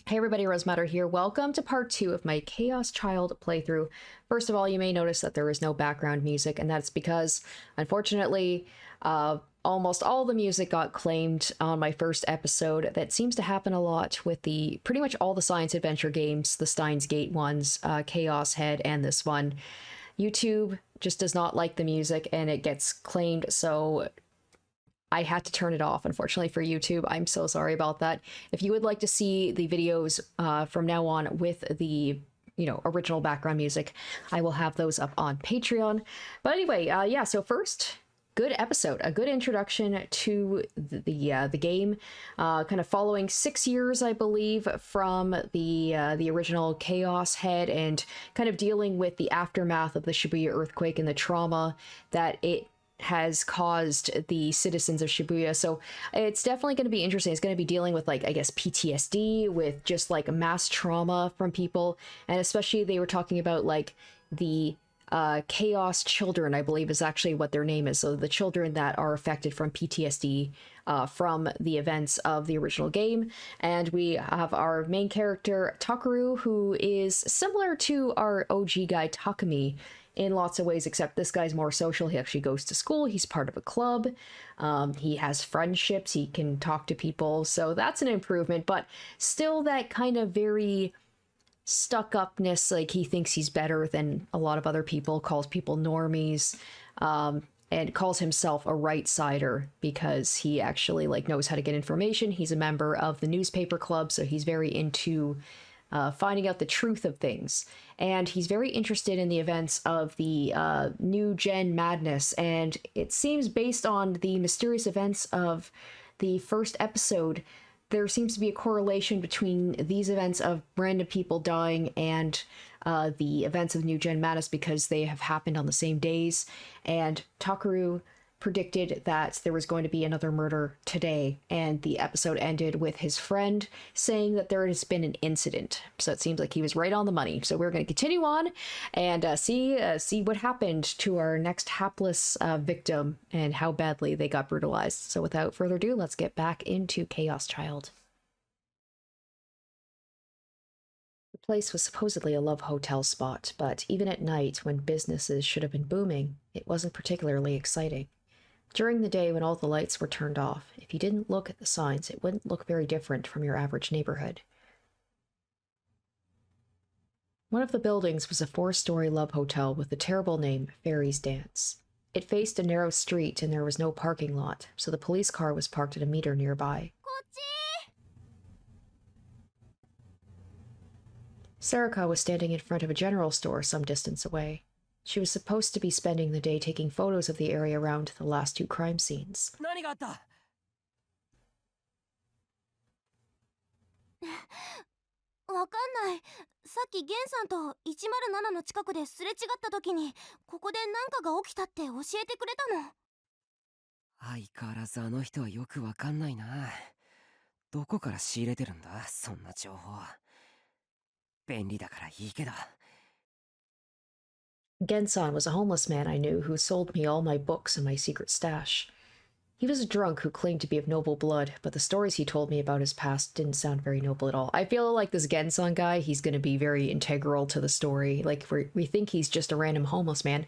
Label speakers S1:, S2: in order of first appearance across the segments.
S1: Hey everybody, Rosematter here. Welcome to part 2 of my Chaos Child playthrough. First of all, you may notice that there is no background music, and that's because, unfortunately, almost all the music got claimed on my first episode. That seems to happen a lot with pretty much all the science adventure games, the Steins Gate ones, Chaos Head, and this one. YouTube just does not like the music, and it gets claimed, so I had to turn it off, unfortunately, for YouTube. I'm so sorry about that. If you would like to see the videos from now on with the, original background music, I will have those up on Patreon. But anyway, yeah, so first, good episode, a good introduction to the game, kind of following 6 years, I believe, from the original Chaos Head, and kind of dealing with the aftermath of the Shibuya earthquake and the trauma that it has caused the citizens of Shibuya. So it's definitely going to be interesting. It's going to be dealing with, like, I guess, PTSD, with just like mass trauma from people, and especially they were talking about like the chaos children, I believe is actually what their name is. So the children that are affected from PTSD from the events of the original game. And we have our main character Takaru, who is similar to our OG guy Takumi in lots of ways, except this guy's more social. He actually goes to school, he's part of a club, he has friendships, he can talk to people, so that's an improvement, but still that kind of very stuck-upness, like he thinks he's better than a lot of other people, calls people normies, and calls himself a right-sider because he actually like knows how to get information. He's a member of the newspaper club, so he's very into finding out the truth of things. And he's very interested in the events of the new gen madness. And it seems, based on the mysterious events of the first episode, there seems to be a correlation between these events of random people dying and the events of new gen madness, because they have happened on the same days. And Takaru predicted that there was going to be another murder today, and the episode ended with his friend saying that there has been an incident. So it seems like he was right on the money. So we're going to continue on and see what happened to our next hapless victim and how badly they got brutalized. So without further ado, let's get back into Chaos Child. The place was supposedly a love hotel spot, but even at night, when businesses should have been booming, it wasn't particularly exciting. During the day, when all the lights were turned off, if you didn't look at the signs, it wouldn't look very different from your average neighborhood. One of the buildings was a 4-story love hotel with the terrible name Fairy's Dance. It faced a narrow street and there was no parking lot, so the police car was parked at a meter nearby. Sarika was standing in front of a general store some distance away. She was supposed to be spending the day taking photos of the area around the last 2 crime scenes.
S2: 何があった？わかんない。さっきゲンさんと107の近くですれ違った時に、ここで何かが起きたって教えてくれたの。相変わらずあの人はよくわかんないな。どこから仕入れてるんだ、そんな情報。便利だからいいけど。
S1: Gensan was a homeless man I knew who sold me all my books and my secret stash. He was a drunk who claimed to be of noble blood, but the stories he told me about his past didn't sound very noble at all. I feel like this Gensan guy, he's going to be very integral to the story. Like, we think he's just a random homeless man.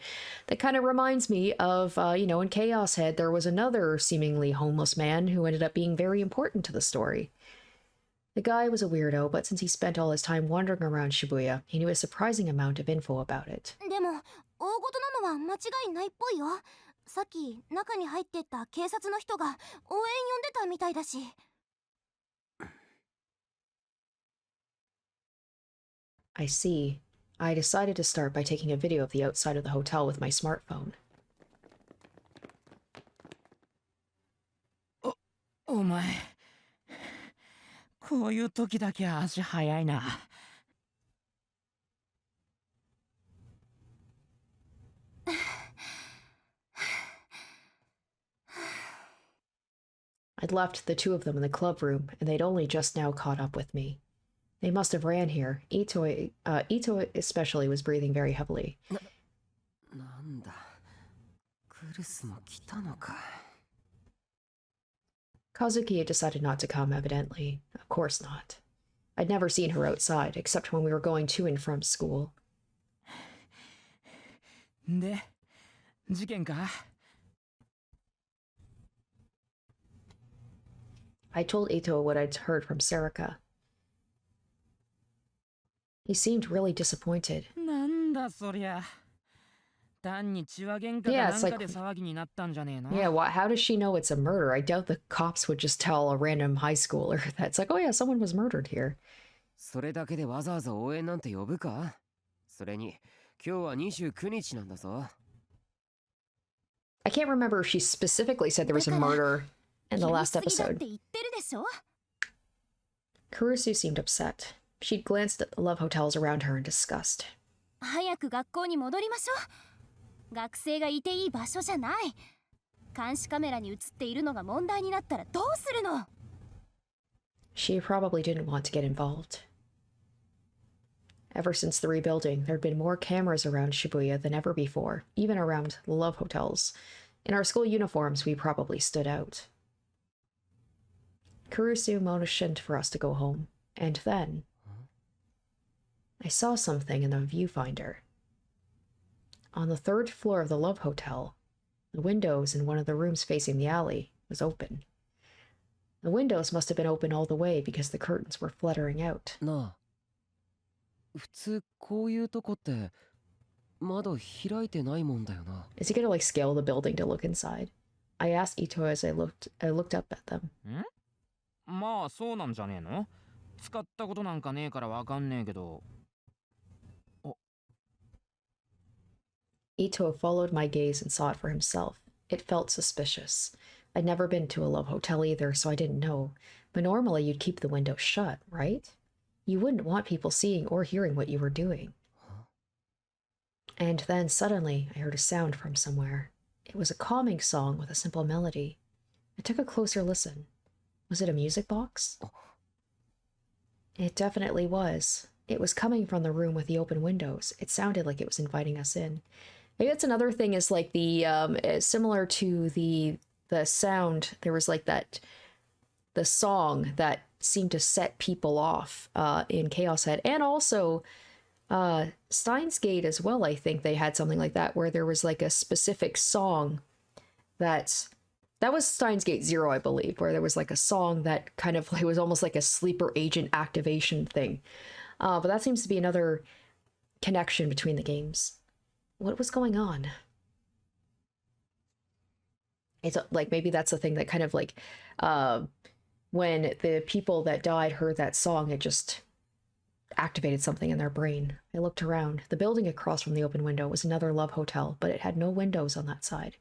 S1: That kind of reminds me of, in Chaos Head, there was another seemingly homeless man who ended up being very important to the story. The guy was a weirdo, but since he spent all his time wandering around Shibuya, he knew a surprising amount of info about it.
S2: でも、大事なのは間違いないっぽいよ。さっき中に入ってった警察の人が応援呼んでたみたいだし。
S1: I see. I decided to start by taking a video of the outside of the hotel with my smartphone.
S3: お前、こういう時だけ足早いな。
S1: I'd left the 2 of them in the club room, and they'd only just now caught up with me. They must have ran here. Ito especially was breathing very heavily.
S2: なんだ、gruesome来たのか。
S1: Kazuki had decided not to come, evidently. Of course not. I'd never seen her outside, except when we were going to and from school.
S3: で、事件か？
S1: I told Ito what I'd heard from Serica. He seemed really disappointed.
S3: なんだそりゃ。単に血は喧嘩か
S1: Yeah,
S3: な
S1: it's
S3: んか
S1: like-
S3: で騒ぎになったんじゃねえの？
S1: Yeah, how does she know it's a murder? I doubt the cops would just tell a random high schooler that's like, oh yeah, someone was murdered here.
S4: それだけでわざわざ応援なんて呼ぶか？それに、今日は29日なんだぞ。
S1: I can't remember if she specifically said there was a murder in the last
S2: 気にしすぎだっ
S1: episode.
S2: て言ってるでしょ。
S1: Kurusu seemed upset. She'd glanced at the love hotels around her in disgust.
S2: 早く学校に戻りましょう。学生がいていい場所じゃない。監視カメラに映っているのが問題になったらどうするの？
S1: She probably didn't want to get involved. Ever since the rebuilding, there'd been more cameras around Shibuya than ever before, even around the love hotels. In our school uniforms, we probably stood out. Kurusu motioned for us to go home, and then I saw something in the viewfinder. On the third floor of the Love Hotel, the windows in one of the rooms facing the alley was open. The windows must have been open all the way because the curtains were fluttering out.
S4: なあ、普通こういうとこって窓開いてないもんだよな。
S1: Is he gonna like scale the building to look inside? I asked Ito as I looked up at them.
S3: ん？まあそうなんじゃねえの？使ったことなんかねえからわかんねえけど。
S1: Ito followed my gaze and saw it for himself. It felt suspicious. I'd never been to a love hotel either, so I didn't know. But normally you'd keep the window shut, right? You wouldn't want people seeing or hearing what you were doing. And then suddenly I heard a sound from somewhere. It was a calming song with a simple melody. I took a closer listen. Was it a music box? It definitely was. It was coming from the room with the open windows. It sounded like it was inviting us in. Maybe that's another thing, is like the similar to the sound, there was like the song that seemed to set people off in Chaos Head, and also Steins Gate as well. I think they had something like that where there was like a specific song that was Steins Gate 0, I believe, where there was like a song that kind of, it was almost like a sleeper agent activation thing. But that seems to be another connection between the games. What was going on? It's like maybe that's the thing that kind of like when the people that died heard that song, it just activated something in their brain. I looked around. The building across from the open window was another love hotel, but it had no windows on that side.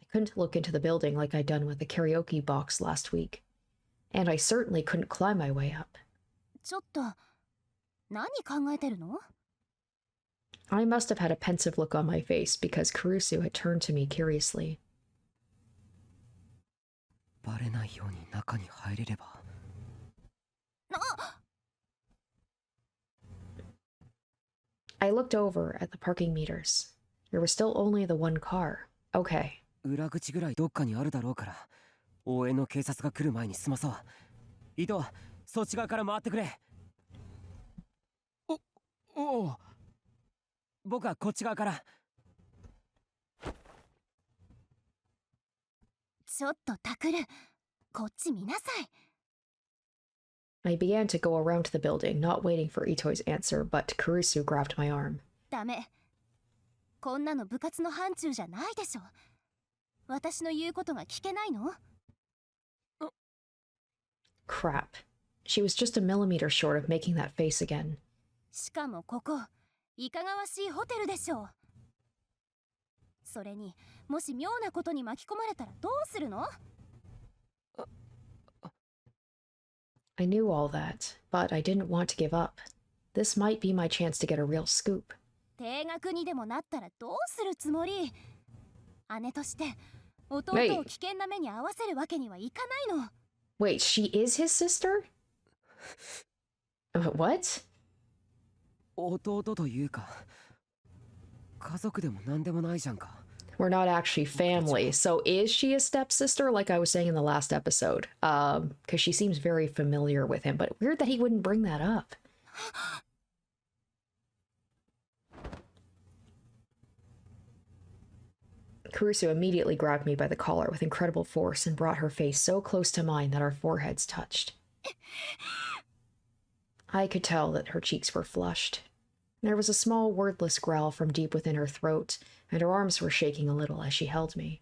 S1: I couldn't look into the building like I'd done with the karaoke box last week. And I certainly couldn't climb my way up.
S2: ちょっと何考えてるの？
S1: I must have had a pensive look on my face because Kurusu had turned to me curiously.
S4: バレないように中に入れれば。
S1: I looked over at the parking meters. There was still only the one car. Okay.
S4: 裏口ぐらいどっかにあるだろうから、応援の警察が来る前に済まそう。伊藤、そっち側から回ってくれ。
S3: おう。
S4: 僕はこっち側から。
S2: ちょっとタクル、こっち見なさい。
S1: I began to go around the building, not waiting for Itoi's answer, but Kurusu grabbed my arm.
S2: ダメ。こんなの部活の範疇じゃないでしょ。私の言うことが聞けないの？
S1: Crap. She was just a millimeter short of making that face again.
S2: しかもここ、いかがわしいホテルでしょう。それに、もし妙なことに巻き込まれたらどうするの？
S1: I knew all that, but I didn't want to give up. This might be my chance to get a real scoop.
S2: 定額にでもなったらどうするつもり？姉として弟を危険な目に遭わせるわけにはいかないの。
S1: Wait, she is his sister? What?
S4: 弟というか、家族でも何でもないじゃんか。
S1: We're not actually family. So is she a stepsister, like I was saying in the last episode? Because she seems very familiar with him, but weird that he wouldn't bring that up. Kurusu immediately grabbed me by the collar with incredible force and brought her face so close to mine that our foreheads touched. I could tell that her cheeks were flushed. There was a small wordless growl from deep within her throat, and her arms were shaking a little as she held me.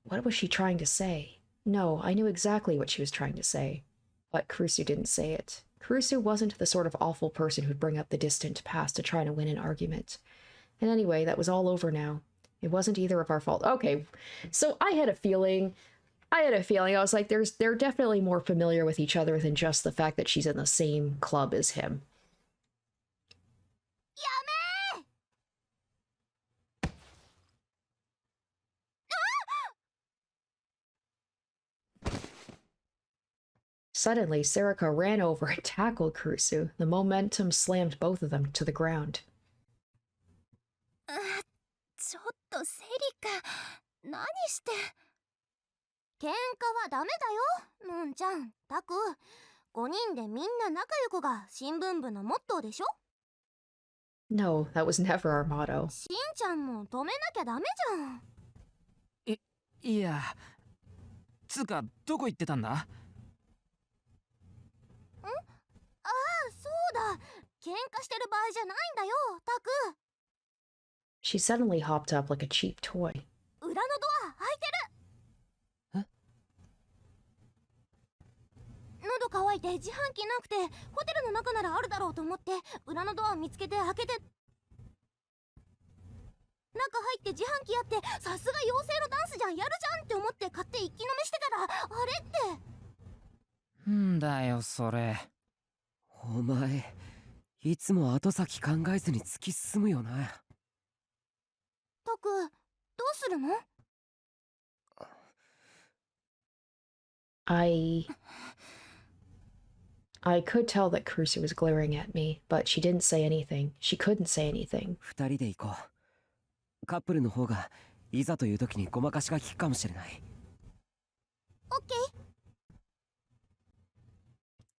S1: What was she trying to say? No, I knew exactly what she was trying to say. But Kurusu didn't say it. Kurusu wasn't the sort of awful person who'd bring up the distant past to try to win an argument. And anyway, that was all over now. It wasn't either of our fault. Okay, so I had a feeling. I was like, they're definitely more familiar with each other than just the fact that she's in the same club as him. Suddenly, Serica ran over and tackled Kurusu. The momentum slammed both of them to the ground.
S2: ちょっとセリカ、何して。喧嘩はダメだよ、のんちゃん。タク、5人でみんな仲良くが新聞部のモットーでしょ？
S1: No, that was never our motto.
S2: しんちゃんも止めなきゃダメじゃん。
S3: いや、つうかどこ行ってたんだ？
S2: ああ、そうだ。喧嘩してる場合じゃないんだよ、タク。
S1: She suddenly hopped up like a cheap toy.
S2: 裏のドア開いてる。喉乾いて自販機なくてホテルの中ならあるだろうと思って裏のドア見つけて開けて中入って自販機やってさすが妖精のダンスじゃんやるじゃんって思って買って一気飲みしてたらあれって
S3: んだよそれ。
S4: お前いつも後先考えずに突き進むよな。
S2: タク、どうするの？
S1: I could tell that Kurusu was glaring at me, but she didn't say anything. She couldn't say anything.
S4: 二人で行こう。カップルの方がいざという時にごまかしが効くかもしれない。
S2: オッケー。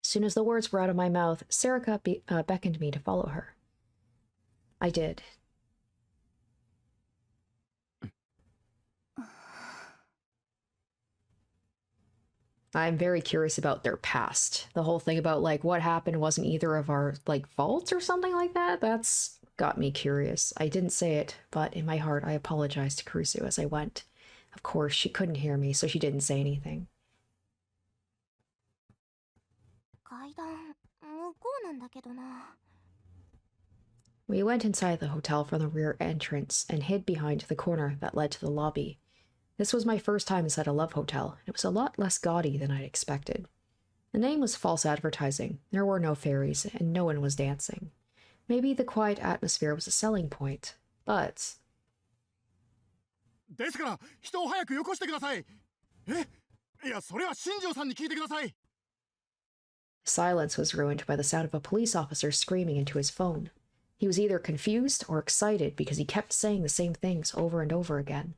S1: As soon as the words were out of my mouth, Serica beckoned me to follow her. I did. I'm very curious about their past. The whole thing about, like, what happened wasn't either of our, like, faults or something like that. That's got me curious. I didn't say it, but in my heart I apologized to Kurusu as I went. Of course, she couldn't hear me, so she didn't say anything.
S2: 階段、向こうなんだけどな。
S1: We went inside the hotel from the rear entrance and hid behind the corner that led to the lobby. This was my first time inside a love hotel, and it was a lot less gaudy than I'd expected. The name was false advertising. There were no fairies, and no one was dancing. Maybe the quiet atmosphere was a selling point, but...
S5: ですから、人を早くよこしてください。いや、それは新庄さんに聞いてください。
S1: Silence was ruined by the sound of a police officer screaming into his phone. He was either confused or excited because he kept saying the same things over and over again.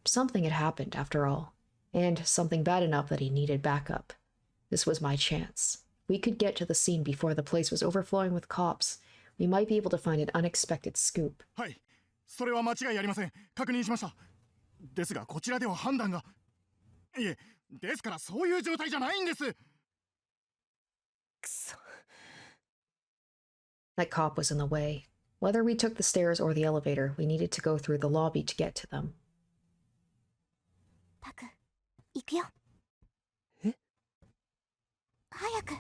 S1: Something had happened, after all, and something bad enough that he needed backup. This was my chance. We could get to the scene before the place was overflowing with cops. We might be able to find an unexpected scoop.
S5: はい、それは間違いありません。確認しました。ですが、こちらでは判断が。いえ、ですからそういう状態じゃないんです。
S4: くそ。
S1: That cop was in the way. Whether we took the stairs or the elevator, we needed to go through the lobby to get to them.
S2: タク、行くよ。
S4: え？
S2: 早く。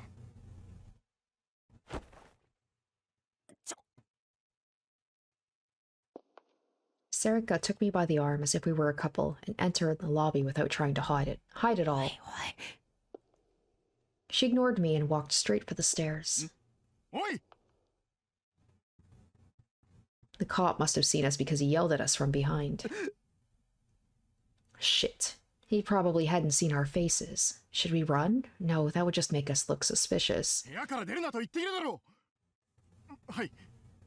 S1: Serica took me by the arm as if we were a couple and entered the lobby without trying to hide it all. She ignored me and walked straight for the stairs.
S5: おい！
S1: The cop must have seen us because he yelled at us from behind. Shit. He probably hadn't seen our faces. Should we run? No, that would just make us look suspicious.
S5: 部屋から出るなと言っているだろう。はい。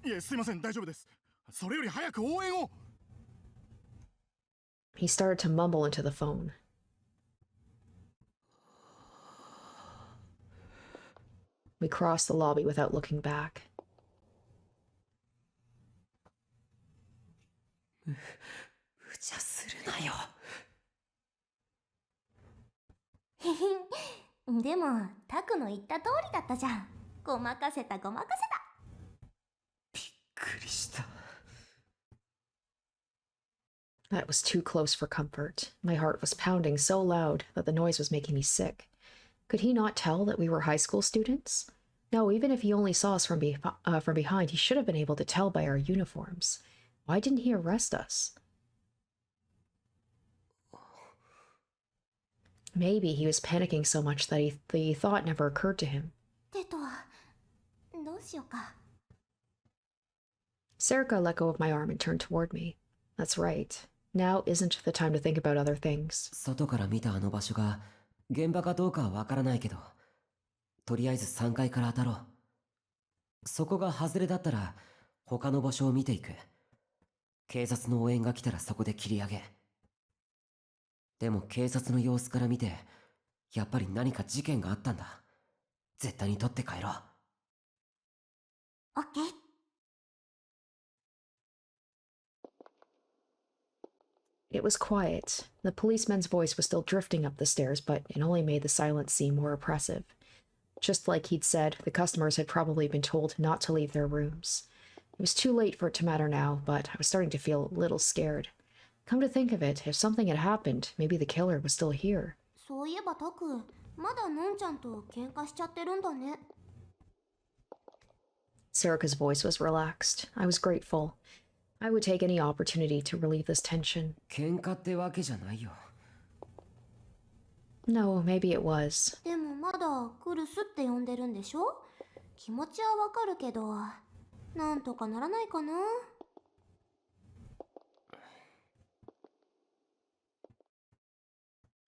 S5: いえ、すいません、大丈夫です。それより早く応援を。
S1: He started to mumble into the phone. We crossed the lobby without looking back.
S4: 無茶するなよ。
S2: へへん。でもタクの言った通りだったじゃん。ごまかせたごまかせた。
S4: びっくりした。
S1: That was too close for comfort. My heart was pounding so loud that the noise was making me sick. Could he not tell that we were high school students? No, even if he only saw us from behind, he should have been able to tell by our uniforms. Why didn't he arrest us? Maybe he was panicking so much that the thought never occurred to him.
S2: ってとはどうしようか。
S1: Serica let go of my arm and turned toward me. That's right. Now isn't the time to think about other things.
S4: 外から見たあの場所が現場かどうかはわからないけど、とりあえず3階から当たろう。そこが外れだったら他の場所を見ていく。警察の応援が来たらそこで切り上げ。でも警察の様子から見て、やっぱり何か事件があったんだ。絶対に取って帰ろう。
S2: オッケー。
S1: It was quiet. The policeman's voice was still drifting up the stairs, but it only made the silence seem more oppressive. Just like he'd said, the customers had probably been told not to leave their rooms. It was too late for it to matter now, but I was starting to feel a little scared. Come to think of it, if something had happened, maybe the killer was still here.
S2: そういえばタク、まだのんちゃんと喧嘩しちゃってるんだね。
S1: Serica's voice was relaxed. I was grateful. I would take any opportunity to relieve this tension.
S4: 喧嘩ってわけじゃないよ。
S1: No, maybe it was.
S2: でもまだクルスって呼んでるんでしょ。気持ちはわかるけど、なんとかならないかな。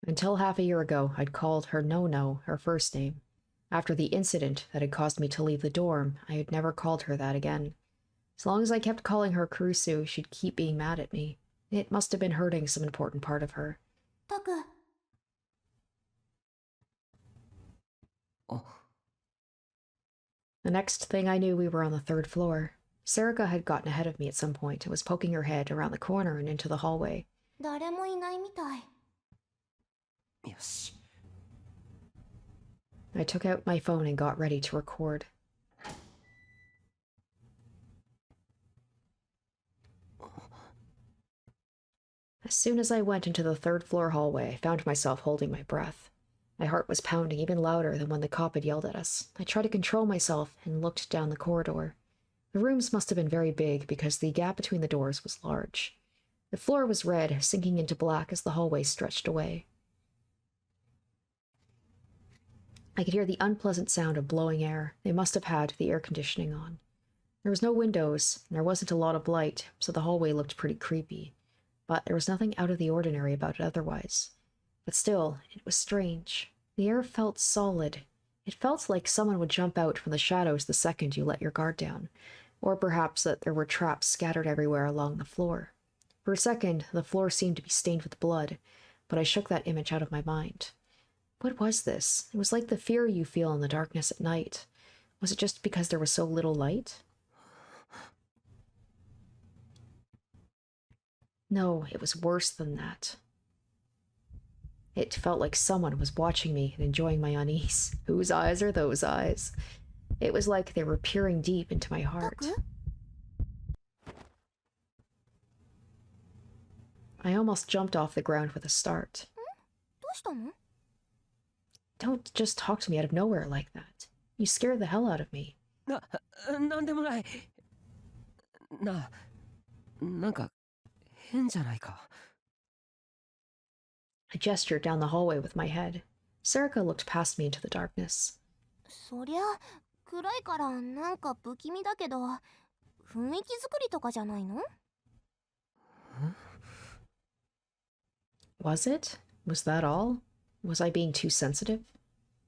S1: Until half a year ago, I'd called her No-No her first name. After the incident that had caused me to leave the dorm, I had never called her that again. As long as I kept calling her Kurusu, she'd keep being mad at me. It must have been hurting some important part of her.
S2: タク。
S4: あ、
S1: The next thing I knew, we were on the third floor. Serica had gotten ahead of me at some point and was poking her head around the corner and into the hallway.
S2: 誰もいないみたい。
S4: よし。
S1: I took out my phone and got ready to record. As soon as I went into the third floor hallway, I found myself holding my breath. My heart was pounding even louder than when the cop had yelled at us. I tried to control myself and looked down the corridor. The rooms must have been very big because the gap between the doors was large. The floor was red, sinking into black as the hallway stretched away. I could hear the unpleasant sound of blowing air. They must have had the air conditioning on. There was no windows, and there wasn't a lot of light, so the hallway looked pretty creepy. But there was nothing out of the ordinary about it otherwise. But still, it was strange. The air felt solid. It felt like someone would jump out from the shadows the second you let your guard down, or perhaps that there were traps scattered everywhere along the floor. For a second, the floor seemed to be stained with blood, but I shook that image out of my mind. What was this? It was like the fear you feel in the darkness at night. Was it just because there was so little light? No, it was worse than that. It felt like someone was watching me and enjoying my unease. Whose eyes are those eyes? It was like they were peering deep into my heart.
S2: タク？
S1: I almost jumped off the ground with a start.
S2: どうしたの？
S1: Don't just talk to me out of nowhere like that. You scared the hell out of me.
S4: なんでもない。なんか変じゃないか。
S1: I gestured down the hallway with my head. Serica looked past me into the darkness.
S2: そりゃ暗いからなんか不気味だけど、雰囲気作りとかじゃないの？
S1: Was it? Was that all? Was I being too sensitive?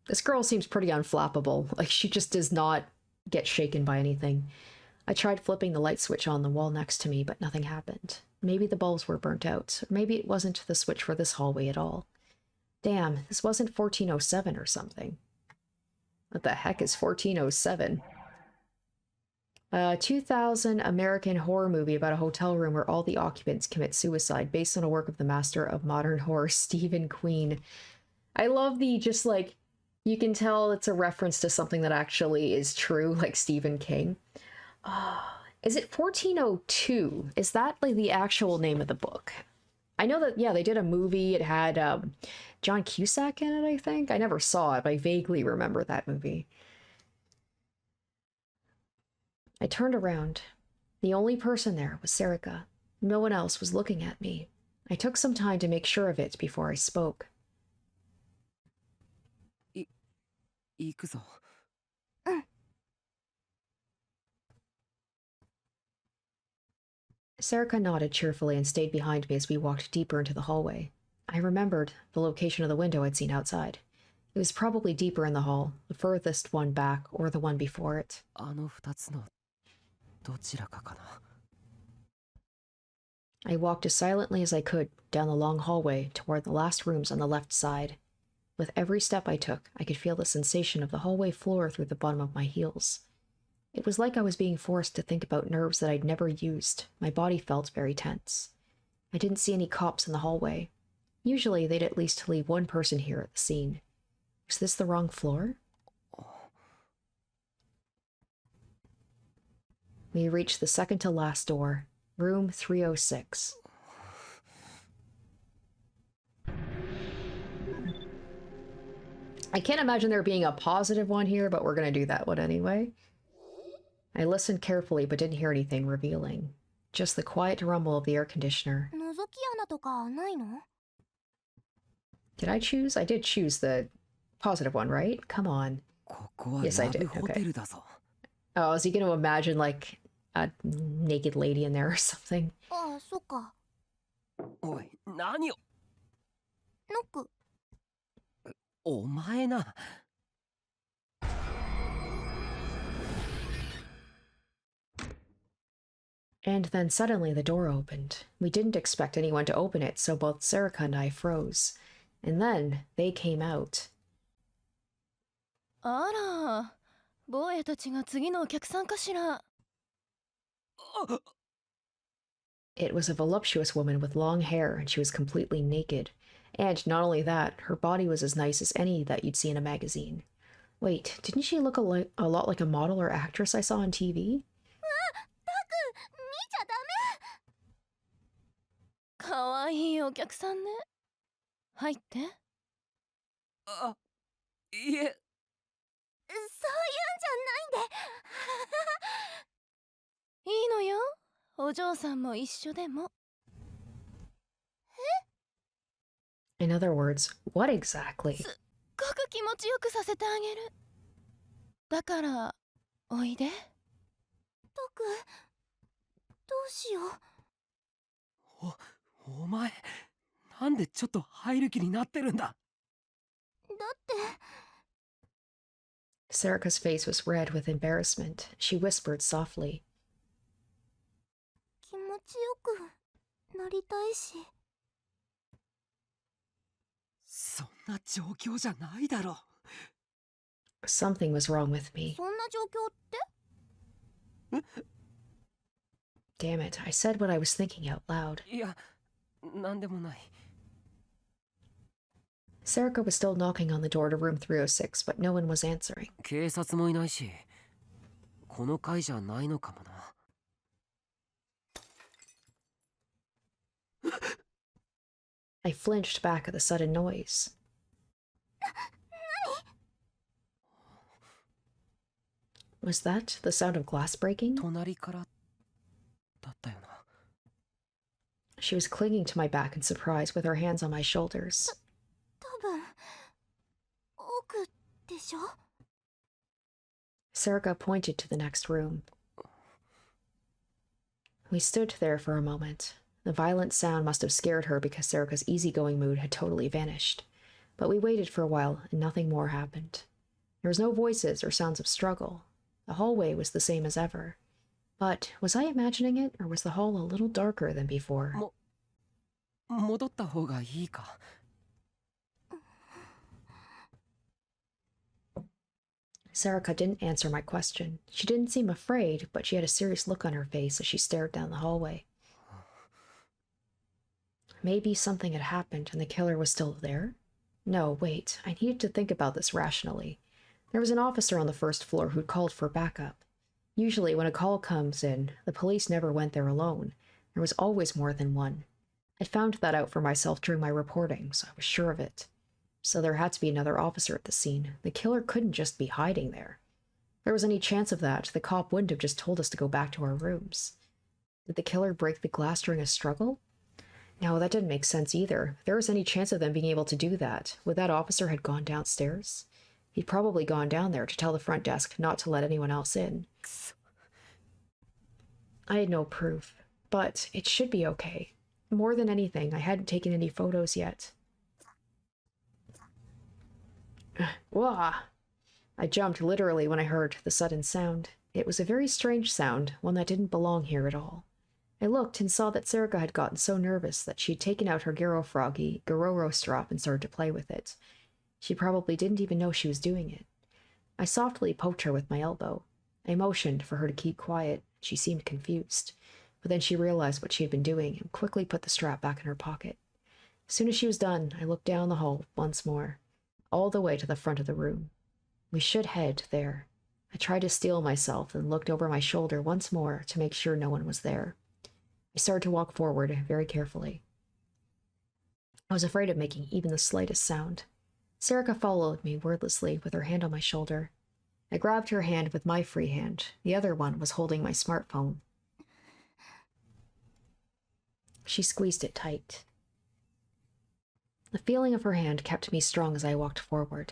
S1: This girl seems pretty unflappable. Like, she just does not get shaken by anything. I tried flipping the light switch on the wall next to me, but nothing happened. Maybe the bulbs were burnt out, or maybe it wasn't the switch for this hallway at all. Damn, this wasn't 1407 or something. What the heck is 1407? 2000 American horror movie about a hotel room where all the occupants commit suicide, based on a work of the master of modern horror, Stephen Queen. I love the just like, you can tell it's a reference to something that actually is true, like Stephen King. Is it 1402? Is that like the actual name of the book? I know that, yeah, they did a movie. It had John Cusack in it, I think. I never saw it, but I vaguely remember that movie. I turned around. The only person there was Serica. No one else was looking at me. I took some time to make sure of it before I spoke.
S4: 行くぞ。
S1: Serica nodded cheerfully and stayed behind me as we walked deeper into the hallway. I remembered the location of the window I'd seen outside. It was probably deeper in the hall, the furthest one back, or the one before it.
S4: あの二つのどちらかかな。
S1: I walked as silently as I could down the long hallway toward the last rooms on the left side. With every step I took, I could feel the sensation of the hallway floor through the bottom of my heels. It was like I was being forced to think about nerves that I'd never used. My body felt very tense. I didn't see any cops in the hallway. Usually, they'd at least leave one person here at the scene. Was this the wrong floor? We reached the second to last door, room 306. I can't imagine there being a positive one here, but we're going to do that one anyway. I listened carefully but didn't hear anything revealing. Just the quiet rumble of the air conditioner.
S2: 覗き穴とかないの？
S1: Did I choose? I did choose the positive one, right? Come on.
S4: ここは
S1: Yes, I
S4: ラ
S1: did.
S4: ブホテルだぞ。
S1: Oh, is he going to imagine like a naked lady in there or something?
S2: ああ、そっか。
S4: おい、何を。
S2: ノック。
S4: お前な。
S1: And then suddenly the door opened. We didn't expect anyone to open it, so both Serica and I froze. And then they came out.
S2: あら、坊やたちが次のお客さんかしら。
S1: It was a voluptuous woman with long hair, and she was completely naked. And not only that, her body was as nice as any that you'd see in a magazine. Wait, didn't she look a lot like a model or actress I saw on TV?
S2: 見ちゃダメ。かわいいお客さんね。入って。
S4: あ、いえ。
S2: そういうんじゃないんで。いいのよ。お嬢さんも一緒でも。
S1: In other words, what exactly?
S2: すっごく気持ちよくさせてあげる。だから、おいで。タク、どうしよう。
S4: お前、なんでちょっと入る気になってるんだ。
S2: だって。
S1: Serica's face was red with embarrassment. She whispered softly.
S2: 気持ちよくなりたいし。
S4: そんな状況じゃないだろ。
S1: Something was wrong with me.
S2: そんな状況って？
S1: Damn it, I said what I was thinking out loud.
S4: いや、なんでもない。
S1: Serica was still knocking on the door to room 306, but no one was answering.
S4: 警察もいないし、この階じゃないのかもな。
S1: I flinched back at the sudden noise. Was that the sound of glass breaking?
S4: 隣からだったよな。
S1: She was clinging to my back in surprise with her hands on my shoulders.
S2: 多分奥でしょ。
S1: Serica pointed to the next room. We stood there for a moment. The violent sound must have scared her because Serica's easygoing mood had totally vanished. But we waited for a while and nothing more happened. There was no voices or sounds of struggle. The hallway was the same as ever. But was I imagining it, or was the hall a little darker than before?
S4: 戻った方がいいか。
S1: Sarika didn't answer my question. She didn't seem afraid, but she had a serious look on her face as she stared down the hallway. Maybe something had happened and the killer was still there? No, wait, I needed to think about this rationally. There was an officer on the first floor who'd called for backup. Usually, when a call comes in, the police never went there alone. There was always more than one. I'd found that out for myself during my reporting, so I was sure of it. So there had to be another officer at the scene. The killer couldn't just be hiding there. If there was any chance of that, the cop wouldn't have just told us to go back to our rooms. Did the killer break the glass during a struggle? No, that didn't make sense either. If there was any chance of them being able to do that, would that officer had gone downstairs? He'd probably gone down there to tell the front desk not to let anyone else in. I had no proof, but it should be okay. More than anything, I hadn't taken any photos yet. Wah! I jumped literally when I heard the sudden sound. It was a very strange sound, one that didn't belong here at all. I looked and saw that Sarika had gotten so nervous that she'd taken out her Garoro strap and started to play with it. She probably didn't even know she was doing it. I softly poked her with my elbow. I motioned for her to keep quiet. She seemed confused, but then she realized what she had been doing and quickly put the strap back in her pocket. As soon as she was done, I looked down the hall once more, all the way to the front of the room. We should head there. I tried to steel myself and looked over my shoulder once more to make sure no one was there. I started to walk forward very carefully. I was afraid of making even the slightest sound. Sarika followed me wordlessly with her hand on my shoulder. I grabbed her hand with my free hand. The other one was holding my smartphone. She squeezed it tight. The feeling of her hand kept me strong as I walked forward.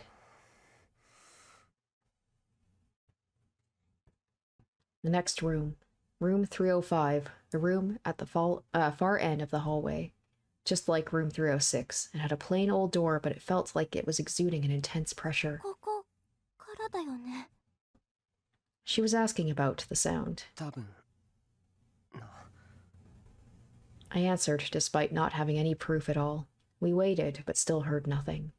S1: The next room. Room 305, the room at the far end of the hallway. Just like room 306, it had a plain old door, but it felt like it was exuding an intense pressure.
S2: ここからだよね。
S1: She was asking about the sound.
S4: 多分
S1: I answered, despite not having any proof at all. We waited, but still heard nothing.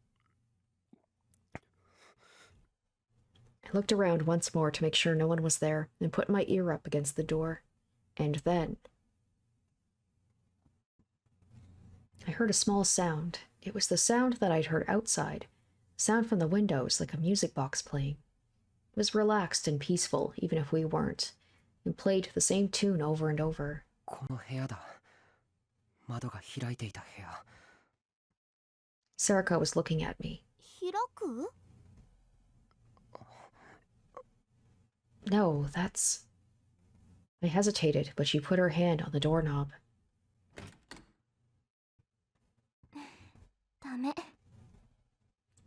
S1: I looked around once more to make sure no one was there, and put my ear up against the door. And then I heard a small sound. It was the sound that I'd heard outside. Sound from the windows, like a music box playing. It was relaxed and peaceful, even if we weren't, and played the same tune over and over.
S4: この部屋だ。窓が開いていた部屋。
S1: Sarika was looking at me.
S2: 開く？
S1: No, that's... I hesitated, but she put her hand on the doorknob.
S2: ダメ。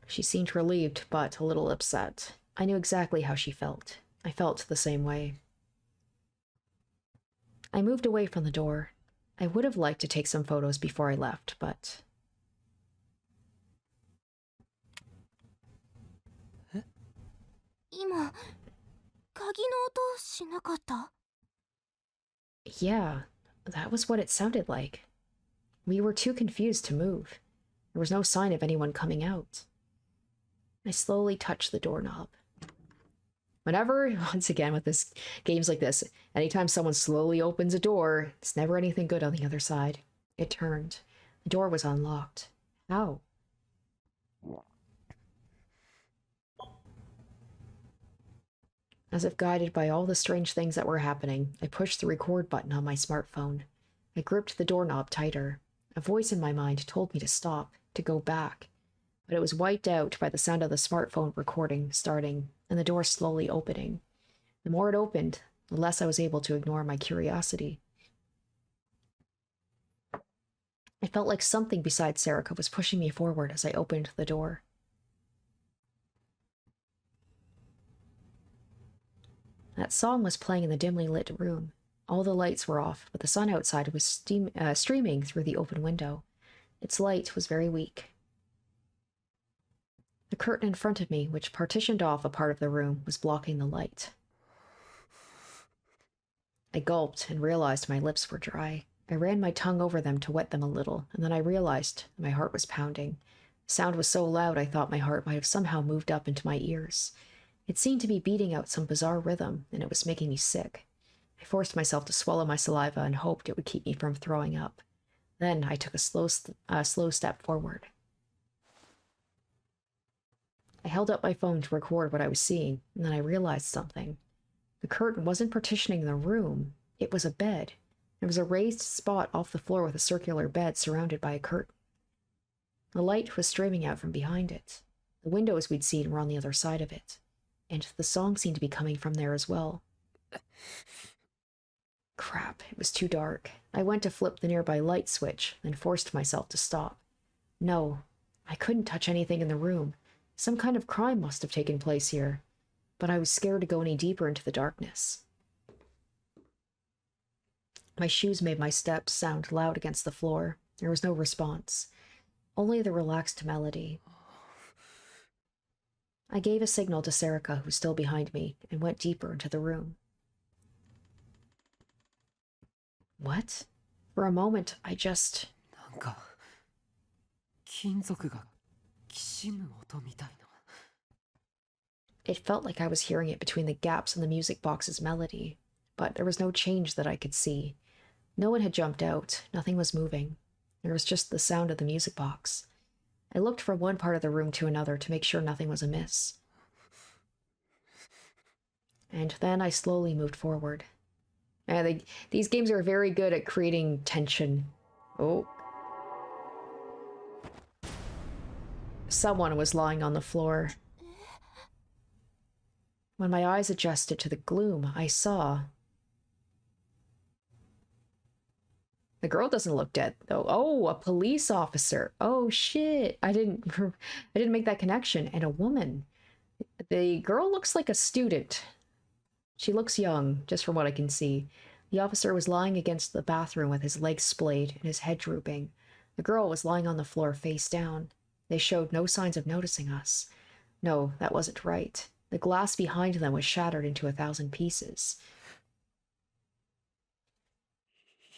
S1: She seemed relieved, but a little upset. I knew exactly how she felt. I felt the same way. I moved away from the door. I would have liked to take some photos before I left, but...
S2: 今、鍵の音しなかった？
S1: Yeah, that was what it sounded like. We were too confused to move. There was no sign of anyone coming out. I slowly touched the doorknob. Whenever, once again with this games like this, anytime someone slowly opens a door, it's never anything good on the other side. It turned. The door was unlocked. How? As if guided by all the strange things that were happening, I pushed the record button on my smartphone. I gripped the doorknob tighter. A voice in my mind told me to stop, to go back, but it was wiped out by the sound of the smartphone recording starting and the door slowly opening. The more it opened, the less I was able to ignore my curiosity. I felt like something besides Sarika was pushing me forward as I opened the door. That song was playing in the dimly lit room. All the lights were off, but the sun outside was streaming through the open window. Its light was very weak. The curtain in front of me, which partitioned off a part of the room, was blocking the light. I gulped and realized my lips were dry. I ran my tongue over them to wet them a little, and then I realized my heart was pounding. The sound was so loud I thought my heart might have somehow moved up into my ears. It seemed to be beating out some bizarre rhythm, and it was making me sick. I forced myself to swallow my saliva and hoped it would keep me from throwing up. Then I took a slow step forward. I held up my phone to record what I was seeing, and then I realized something. The curtain wasn't partitioning the room. It was a bed. There was a raised spot off the floor with a circular bed surrounded by a curtain. The light was streaming out from behind it. The windows we'd seen were on the other side of it, and the song seemed to be coming from there as well. Crap, it was too dark. I went to flip the nearby light switch, then forced myself to stop. No, I couldn't touch anything in the room. Some kind of crime must have taken place here, but I was scared to go any deeper into the darkness. My shoes made my steps sound loud against the floor. There was no response, only the relaxed melody. I gave a signal to Serica, who was still behind me, and went deeper into the room. What? For a moment, I just...
S4: なんか金属がきしむ音みたいな。
S1: It felt like I was hearing it between the gaps in the music box's melody, but there was no change that I could see. No one had jumped out, nothing was moving. There was just the sound of the music box. I looked from one part of the room to another to make sure nothing was amiss. And then I slowly moved forward. These games are very good at creating tension. Oh. Someone was lying on the floor. When my eyes adjusted to the gloom, I saw... The girl doesn't look dead, though. Oh, a police officer. Oh, shit. I didn't make that connection. And a woman. The girl looks like a student. She looks young, just from what I can see. The officer was lying against the bathroom with his legs splayed and his head drooping. The girl was lying on the floor face down. They showed no signs of noticing us. No, that wasn't right. The glass behind them was shattered into 1,000 pieces.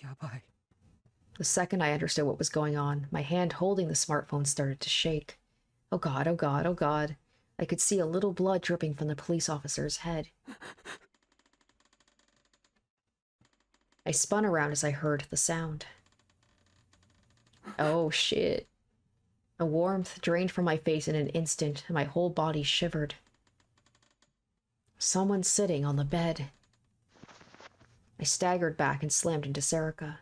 S4: やばい。
S1: The second I understood what was going on, my hand holding the smartphone started to shake. Oh god, oh god, oh god. I could see a little blood dripping from the police officer's head. I spun around as I heard the sound. Oh shit. The warmth drained from my face in an instant, and my whole body shivered. Someone sitting on the bed. I staggered back and slammed into Serica.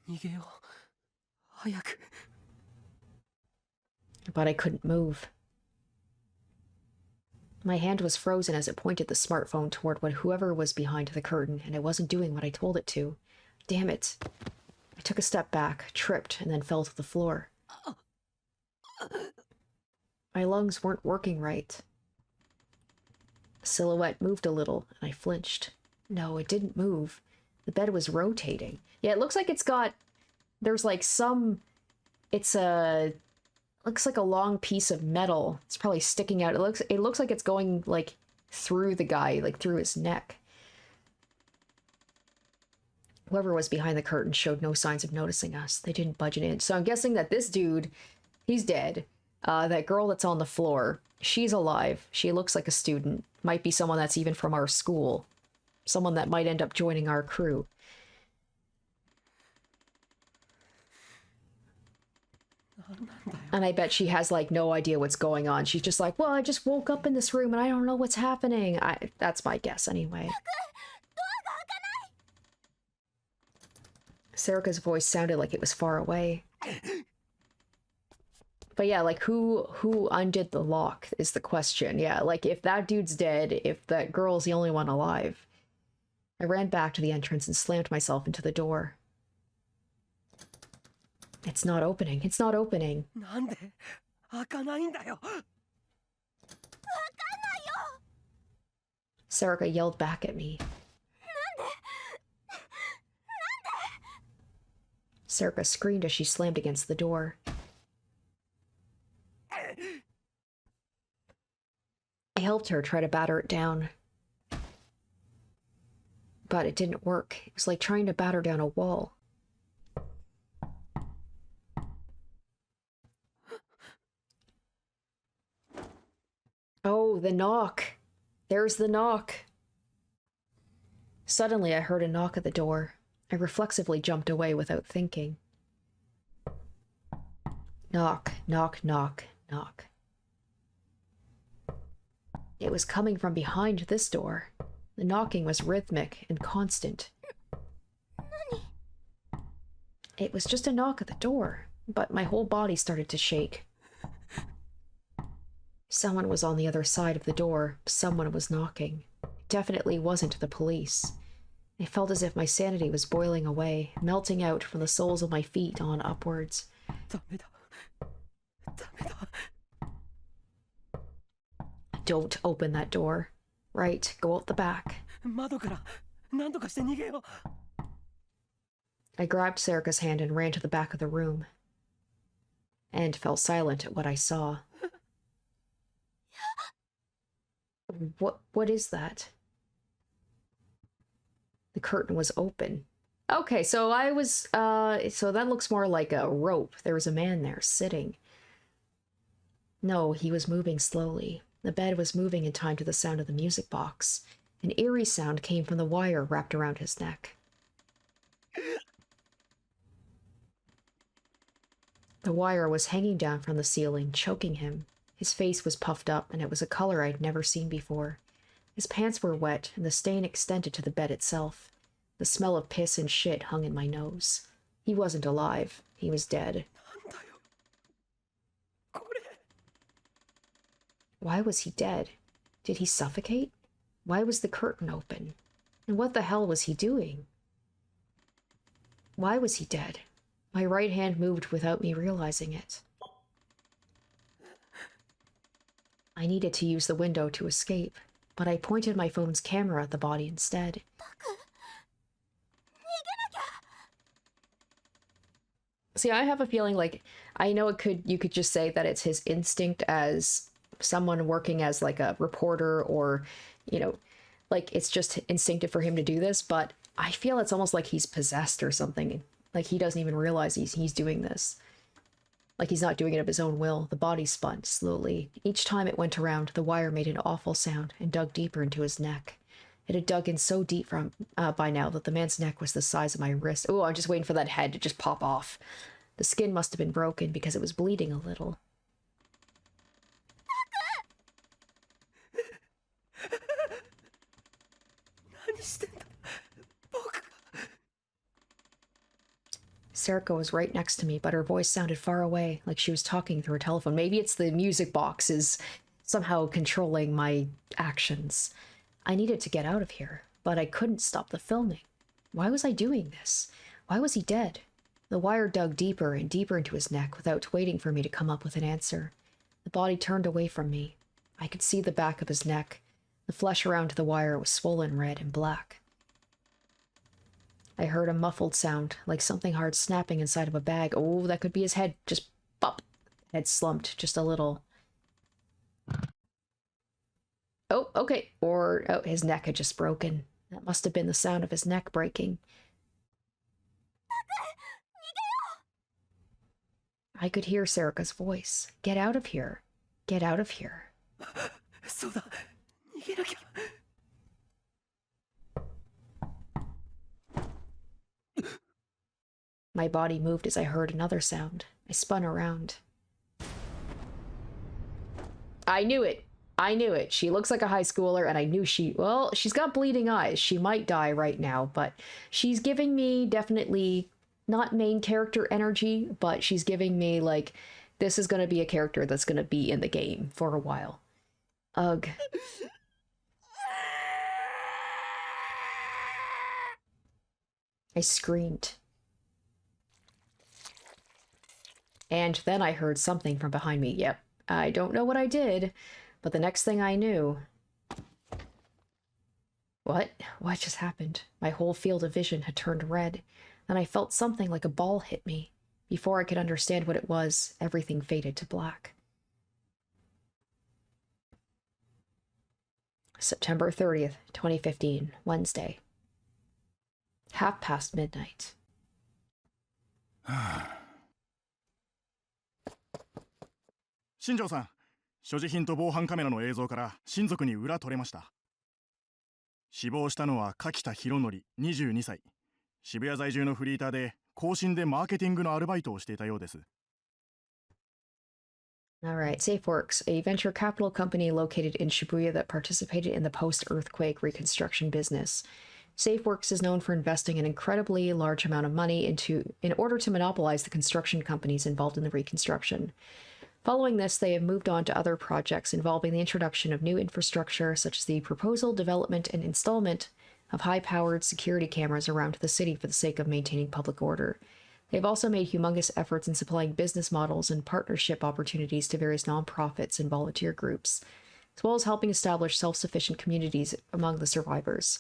S4: 逃げよう。早く。
S1: But I couldn't move. My hand was frozen as it pointed the smartphone toward whoever was behind the curtain, and it wasn't doing what I told it to. Damn it. I took a step back, tripped, and then fell to the floor. My lungs weren't working right. The silhouette moved a little, and I flinched. No, it didn't move. The bed was rotating. Yeah, it looks like it's got... There's like some... It's a... Looks like a long piece of metal. It's probably sticking out. It looks like it's going, like, through the guy, like, through his neck. Whoever was behind the curtain showed no signs of noticing us. They didn't budge an inch. So I'm guessing that this dude, he's dead. That girl that's on the floor, she's alive. She looks like a student. Might be someone that's even from our school. Someone that might end up joining our crew. And I bet she has, like, no idea what's going on. She's just like, well, I just woke up in this room and I don't know what's happening. That's my guess, anyway. Serica's voice sounded like it was far away. But yeah, like, who undid the lock is the question. Yeah, like, if that dude's dead, if that girl's the only one alive. I ran back to the entrance and slammed myself into the door. It's not opening. It's not opening.
S4: なんで開かないんだよ。
S1: Serica yelled back at me. Serica screamed as she slammed against the door. I helped her try to batter it down. but it didn't work. It was like trying to batter down a wall. Oh, the knock. There's the knock. Suddenly, I heard a knock at the door. I reflexively jumped away without thinking. Knock, knock, knock, knock. It was coming from behind this door. The knocking was rhythmic and constant. It was just a knock at the door, but my whole body started to shake. Someone was on the other side of the door. Someone was knocking. It definitely wasn't the police. I felt as if my sanity was boiling away, melting out from the soles of my feet on upwards. Don't open that door. Right, go out the back. I grabbed Serica's hand and ran to the back of the room, and fell silent at what I saw. What is that? The curtain was open. Okay, so so that looks more like a rope. There was a man there, sitting. No, he was moving slowly. The bed was moving in time to the sound of the music box. An eerie sound came from the wire wrapped around his neck. The wire was hanging down from the ceiling, choking him. His face was puffed up, and it was a color I'd never seen before. His pants were wet, and the stain extended to the bed itself. The smell of piss and shit hung in my nose. He wasn't alive. He was dead. Why was he dead? Did he suffocate? Why was the curtain open? And what the hell was he doing? Why was he dead? My right hand moved without me realizing it. I needed to use the window to escape, but I pointed my phone's camera at the body instead. See, I have a feeling like, I know you could just say that it's his instinct as someone working as like a reporter, or, you know, like it's just instinctive for him to do this, but I feel it's almost like he's possessed or something. Like he doesn't even realize he's doing this. Like he's not doing it of his own will. The body spun slowly. Each time it went around, the wire made an awful sound and dug deeper into his neck. It had dug in so deep by now that the man's neck was the size of my wrist. Oh, I'm just waiting for that head to just pop off. The skin must have been broken because it was bleeding a little. Serica was right next to me, but her voice sounded far away, like she was talking through a telephone. Maybe it's the music box is somehow controlling my actions. I needed to get out of here, but I couldn't stop the filming. Why was I doing this? Why was he dead? The wire dug deeper and deeper into his neck without waiting for me to come up with an answer. The body turned away from me. I could see the back of his neck. The flesh around the wire was swollen red and black. I heard a muffled sound, like something hard snapping inside of a bag. Oh, that could be his head. Just pop. Head slumped just a little. Oh, okay. Or his neck had just broken. That must have been the sound of his neck breaking. I could hear Serica's voice. Get out of here. Get out of here. My body moved as I heard another sound. I spun around. I knew it. I knew it. She looks like a high schooler, and I knew well, she's got bleeding eyes. She might die right now, but she's giving me definitely not main character energy, but she's giving me, like, this is going to be a character that's going to be in the game for a while. Ugh. I screamed. And then I heard something from behind me. Yep, I don't know what I did, but the next thing I knew... What? What just happened? My whole field of vision had turned red. Then I felt something like a ball hit me. Before I could understand what it was, everything faded to black. September 30th, 2015, Wednesday. midnight.
S5: 新庄さん、所持品と防犯カメラの映像から親族に裏取れました。死亡したのは柿田博則22歳。渋谷在住のフリーターで更新でマーケティングのアルバイトをしていたようです。
S1: All right, SafeWorks, a venture capital company located in Shibuya that participated in the post-earthquake reconstruction business. SafeWorks is known for investing an incredibly large amount of money in order to monopolize the construction companies involved in the reconstruction. Following this, they have moved on to other projects involving the introduction of new infrastructure, such as the proposal, development, and installment of high-powered security cameras around the city for the sake of maintaining public order. They've also made humongous efforts in supplying business models and partnership opportunities to various nonprofits and volunteer groups, as well as helping establish self-sufficient communities among the survivors.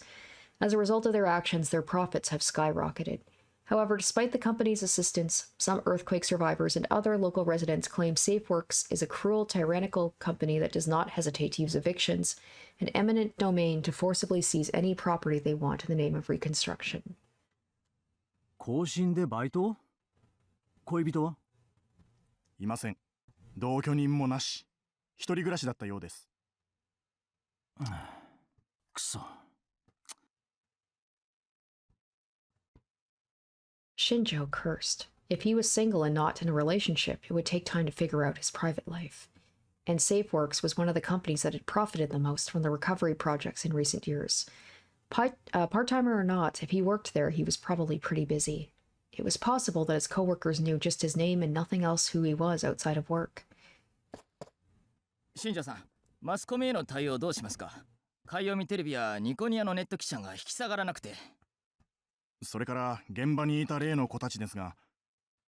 S1: As a result of their actions, their profits have skyrocketed. However, despite the company's assistance, some earthquake survivors and other local residents claim SafeWorks is a cruel, tyrannical company that does not hesitate to use evictions and eminent domain to forcibly seize any property they want in the name of reconstruction.
S6: 更新でバイト？恋人は？
S5: いません。同居人もなし。一人暮らしだったようです。
S6: くそ。
S1: Shinjo cursed. If he was single and not in a relationship, it would take time to figure out his private life. And SafeWorks was one of the companies that had profited the most from the recovery projects in recent years. Part-timer or not, if he worked there, he was probably pretty busy. It was possible that his coworkers knew just his name and nothing else who he was outside of work.
S7: 新庄さん、マスコミへの対応どうしますか？海読みテレビやニコニアのネット記者が引き下がらなくて。
S5: それから現場にいた例の子たちですが、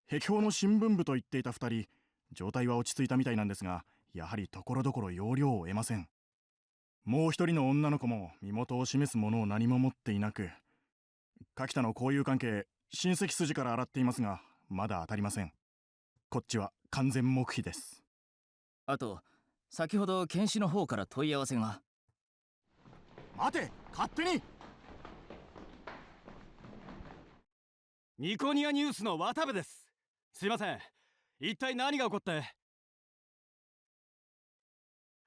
S5: 壁標の新聞部と言っていた2人、状態は落ち着いたみたいなんですが、やはりところどころ要領を得ません。もう一人の女の子も身元を示すものを何も持っていなく、柿田の交友関係、親戚筋から洗っていますが、まだ当たりません。こっちは完全黙秘です。
S7: あと、先ほど検視の方から問い合わせが。
S5: 待て、勝手に。
S6: ニコニアニュースの渡部です。すいません。一体何が起こって？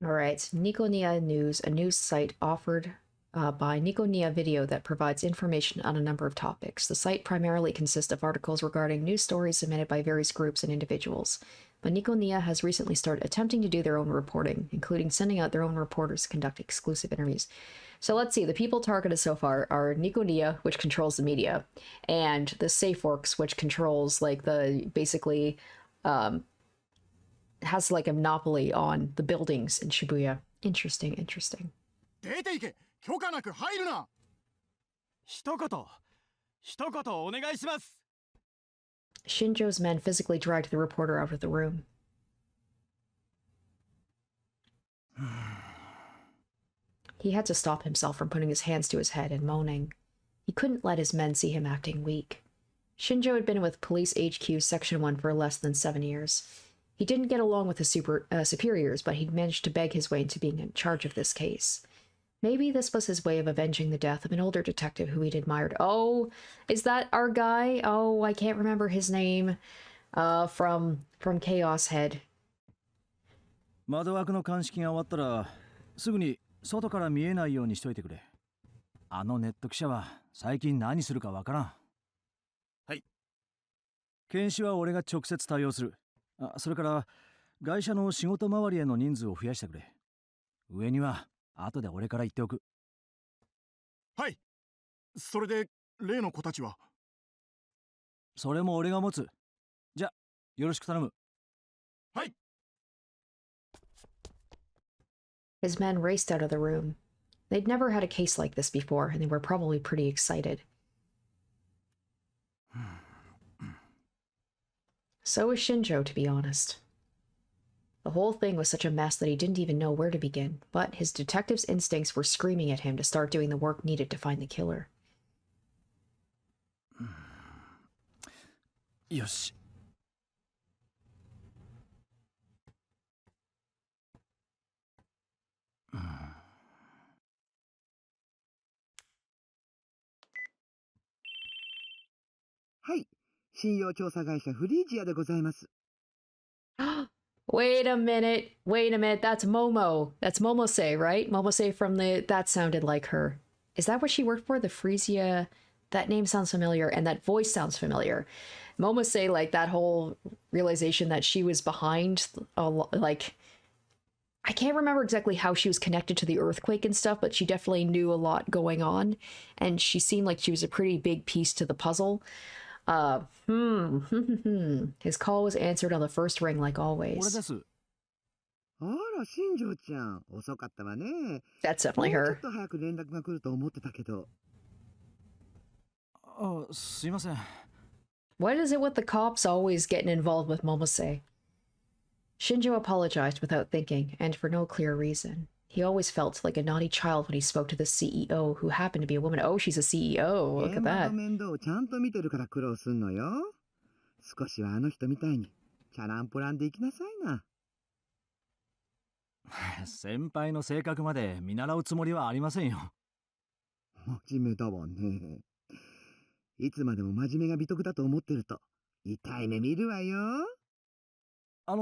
S1: Alright, Nikonia News, a news site offered by Nikonia Video that provides information on a number of topics. The site primarily consists of articles regarding news stories submitted by various groups and individuals. But Nikonia has recently started attempting to do their own reporting, including sending out their own reporters to conduct exclusive interviews. So let's see, the people targeted so far are Nikonia, which controls the media, and the SafeWorks, which controls, like, basically, has, like, a monopoly on the buildings in Shibuya. Interesting.
S5: 出て行け、許可なく入るな。
S6: 一言お願いします。
S1: Shinjo's men physically dragged the reporter out of the room. He had to stop himself from putting his hands to his head and moaning. He couldn't let his men see him acting weak. Shinjo had been with Police HQ Section 1 for less than 7 years. He didn't get along with his superiors, but he'd managed to beg his way into being in charge of this case. Maybe this was his way of avenging the death of an older detective who he'd admired. Oh, is that our guy? Oh, I can't remember his name. From Chaos Head.
S6: 窓枠の鑑識が終わったらすぐに外から見えないようにしといてくれ。あのネット記者は最近何するかわからん。
S7: はい。
S6: 検視は俺が直接対応する。それから会社の仕事周りへの人数を増やしてくれ。上には後で俺から言っておく。
S5: はい。それで例の子たちは？
S6: それも俺が持つ。じゃ、よろしく頼む。
S5: はい。
S1: His men raced out of the room. They'd never had a case like this before, and they were probably pretty excited. So was Shinjo, to be honest. The whole thing was such a mess that he didn't even know where to begin, but his detective's instincts were screaming at him to start doing the work needed to find the killer.
S6: よし。
S8: はい。信用調査会社フリージアでございます。
S1: Wait a minute. Wait a minute. That's Momo. That's Momose, right? Momose from the... That sounded like her. Is that what she worked for? The Frisia? That name sounds familiar, and that voice sounds familiar. Momose, like, that whole realization that she was behind, like... I can't remember exactly how she was connected to the earthquake and stuff, but she definitely knew a lot going on, and she seemed like she was a pretty big piece to the puzzle. His call was answered on the first ring like
S6: 俺
S1: always.
S6: です。
S8: あら、新庄ちゃん。遅かったわね。
S1: That's
S8: も
S1: definitely
S8: うちょっ
S1: her.
S8: と早く連絡が来ると思ってたけど。
S6: あ、すいません。
S1: What is it with the cops always getting involved with Momose? Shinjo apologized without thinking, and for no clear reason. He always felt like a naughty child when he spoke to the CEO, who happened to be a woman. Oh, she's a CEO. Look
S8: 現
S1: at
S8: 場の
S1: that.
S8: 面倒をちゃんと見てるから苦労すんのよ。少しはあの人みたいにチャランポランで行きなさいな。
S6: 先輩の性格まで見習うつもりはありませんよ。
S8: 真面目だわね。いつまでも真面目が美徳だと思ってると痛い目見るわよ。
S6: 百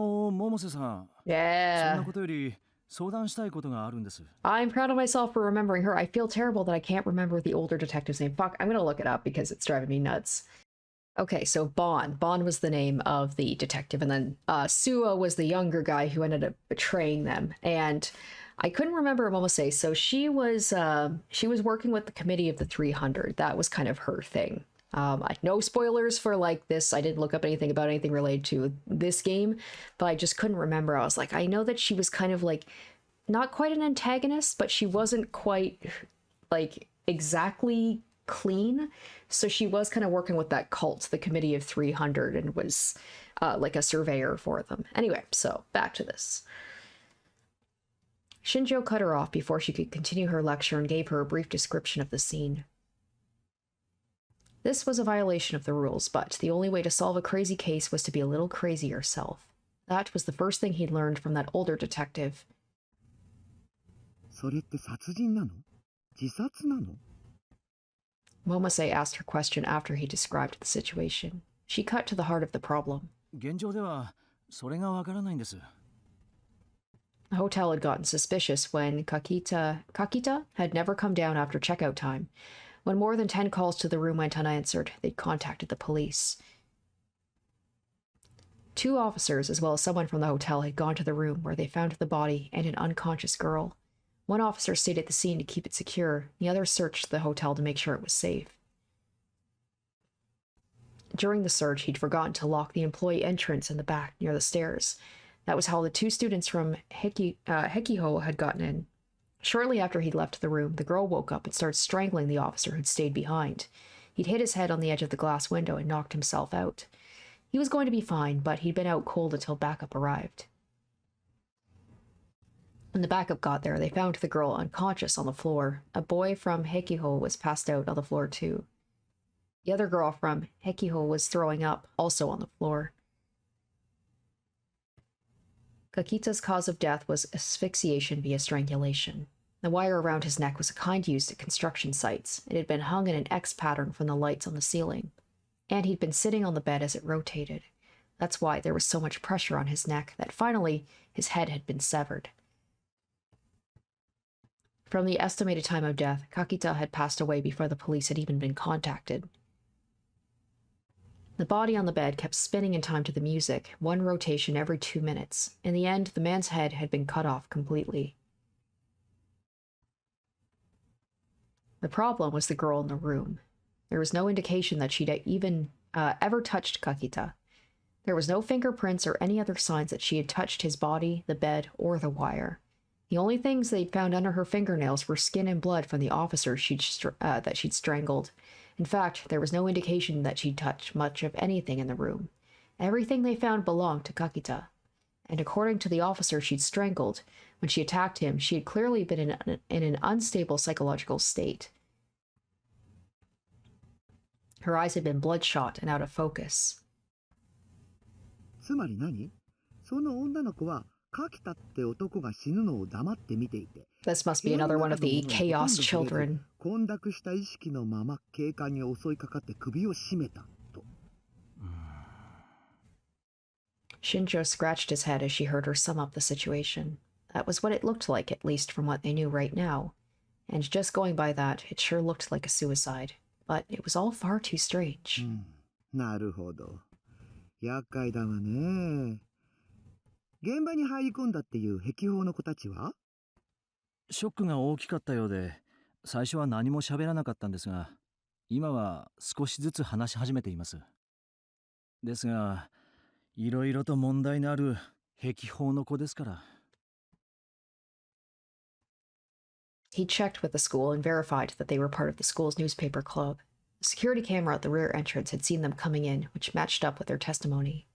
S6: 瀬さん。そん
S1: Yeah.
S6: なことより相談したいことがあるんです。
S1: I'm proud of myself for remembering her. I feel terrible that I can't remember the older detective's name. Fuck, I'm gonna look it up because it's driving me nuts. Okay, so Bon. Bon was the name of the detective, and then Suo was the younger guy who ended up betraying them. And I couldn't remember Momose, so she was working with the committee of the 300. That was kind of her thing. No spoilers for like this. I didn't look up anything about anything related to this game, but I just couldn't remember. I was like, I know that she was kind of like not quite an antagonist, but she wasn't quite like exactly clean. So she was kind of working with that cult, the Committee of 300, and was like a surveyor for them. Anyway, so back to this. Shinjo cut her off before she could continue her lecture and gave her a brief description of the scene. This was a violation of the rules, but the only way to solve a crazy case was to be a little crazy yourself. That was the first thing he'd learned from that older detective.
S8: それって殺人なの？自殺なの？
S1: Momose asked her question after he described the situation. She cut to the heart of the problem.
S6: 現状ではそれがわからないんです。
S1: The hotel had gotten suspicious when Kakita had never come down after checkout time. When more than 10 calls to the room went unanswered, they'd contacted the police. 2 officers, as well as someone from the hotel, had gone to the room where they found the body and an unconscious girl. One officer stayed at the scene to keep it secure. The other searched the hotel to make sure it was safe. During the search, he'd forgotten to lock the employee entrance in the back near the stairs. That was how the 2 students from Hekiho had gotten in. Shortly after he'd left the room, the girl woke up and started strangling the officer who'd stayed behind. He'd hit his head on the edge of the glass window and knocked himself out. He was going to be fine, but he'd been out cold until backup arrived. When the backup got there, they found the girl unconscious on the floor. A boy from Hekiho was passed out on the floor too. The other girl from Hekiho was throwing up, also on the floor. Kakita's cause of death was asphyxiation via strangulation. The wire around his neck was a kind used at construction sites. It had been hung in an X pattern from the lights on the ceiling. And he'd been sitting on the bed as it rotated. That's why there was so much pressure on his neck that finally his head had been severed. From the estimated time of death, Kakita had passed away before the police had even been contacted. The body on the bed kept spinning in time to the music, 1 rotation every 2 minutes. In the end, the man's head had been cut off completely. The problem was the girl in the room. There was no indication that she'd even ever touched Kakita. There was no fingerprints or any other signs that she had touched his body, the bed, or the wire. The only things they'd found under her fingernails were skin and blood from the officer that she'd strangled. In fact, there was no indication that she'd touched much of anything in the room. Everything they found belonged to Kakita. And according to the officer she'd strangled, when she attacked him, she had clearly been in an unstable psychological state. Her eyes had been bloodshot and out of focus.
S8: つまり何？その女の子は柿田って男が死ぬのを黙って見ていて、
S1: This must be another one of the Chaos Children.
S8: 混濁した意識のまま警官に襲いかかって首を絞めたと。
S1: Shinjo scratched his head as she heard her sum up the situation. That was what it looked like, at least from what they knew right now. And just going by that, it sure looked like a suicide. But it was all far too strange.
S8: なるほど。厄介だわね。現場に入り込んだっていう壁砲の子たちは？
S6: ショックが大きかったようで、最初は何も喋らなかったんですが、今は少しずつ話し始めています。ですが、いろいろと問題のある壁砲の子ですから。
S1: He checked with the school and verified that they were part of the school's newspaper club. The security camera at the rear entrance had seen them coming in, which matched up with their testimony.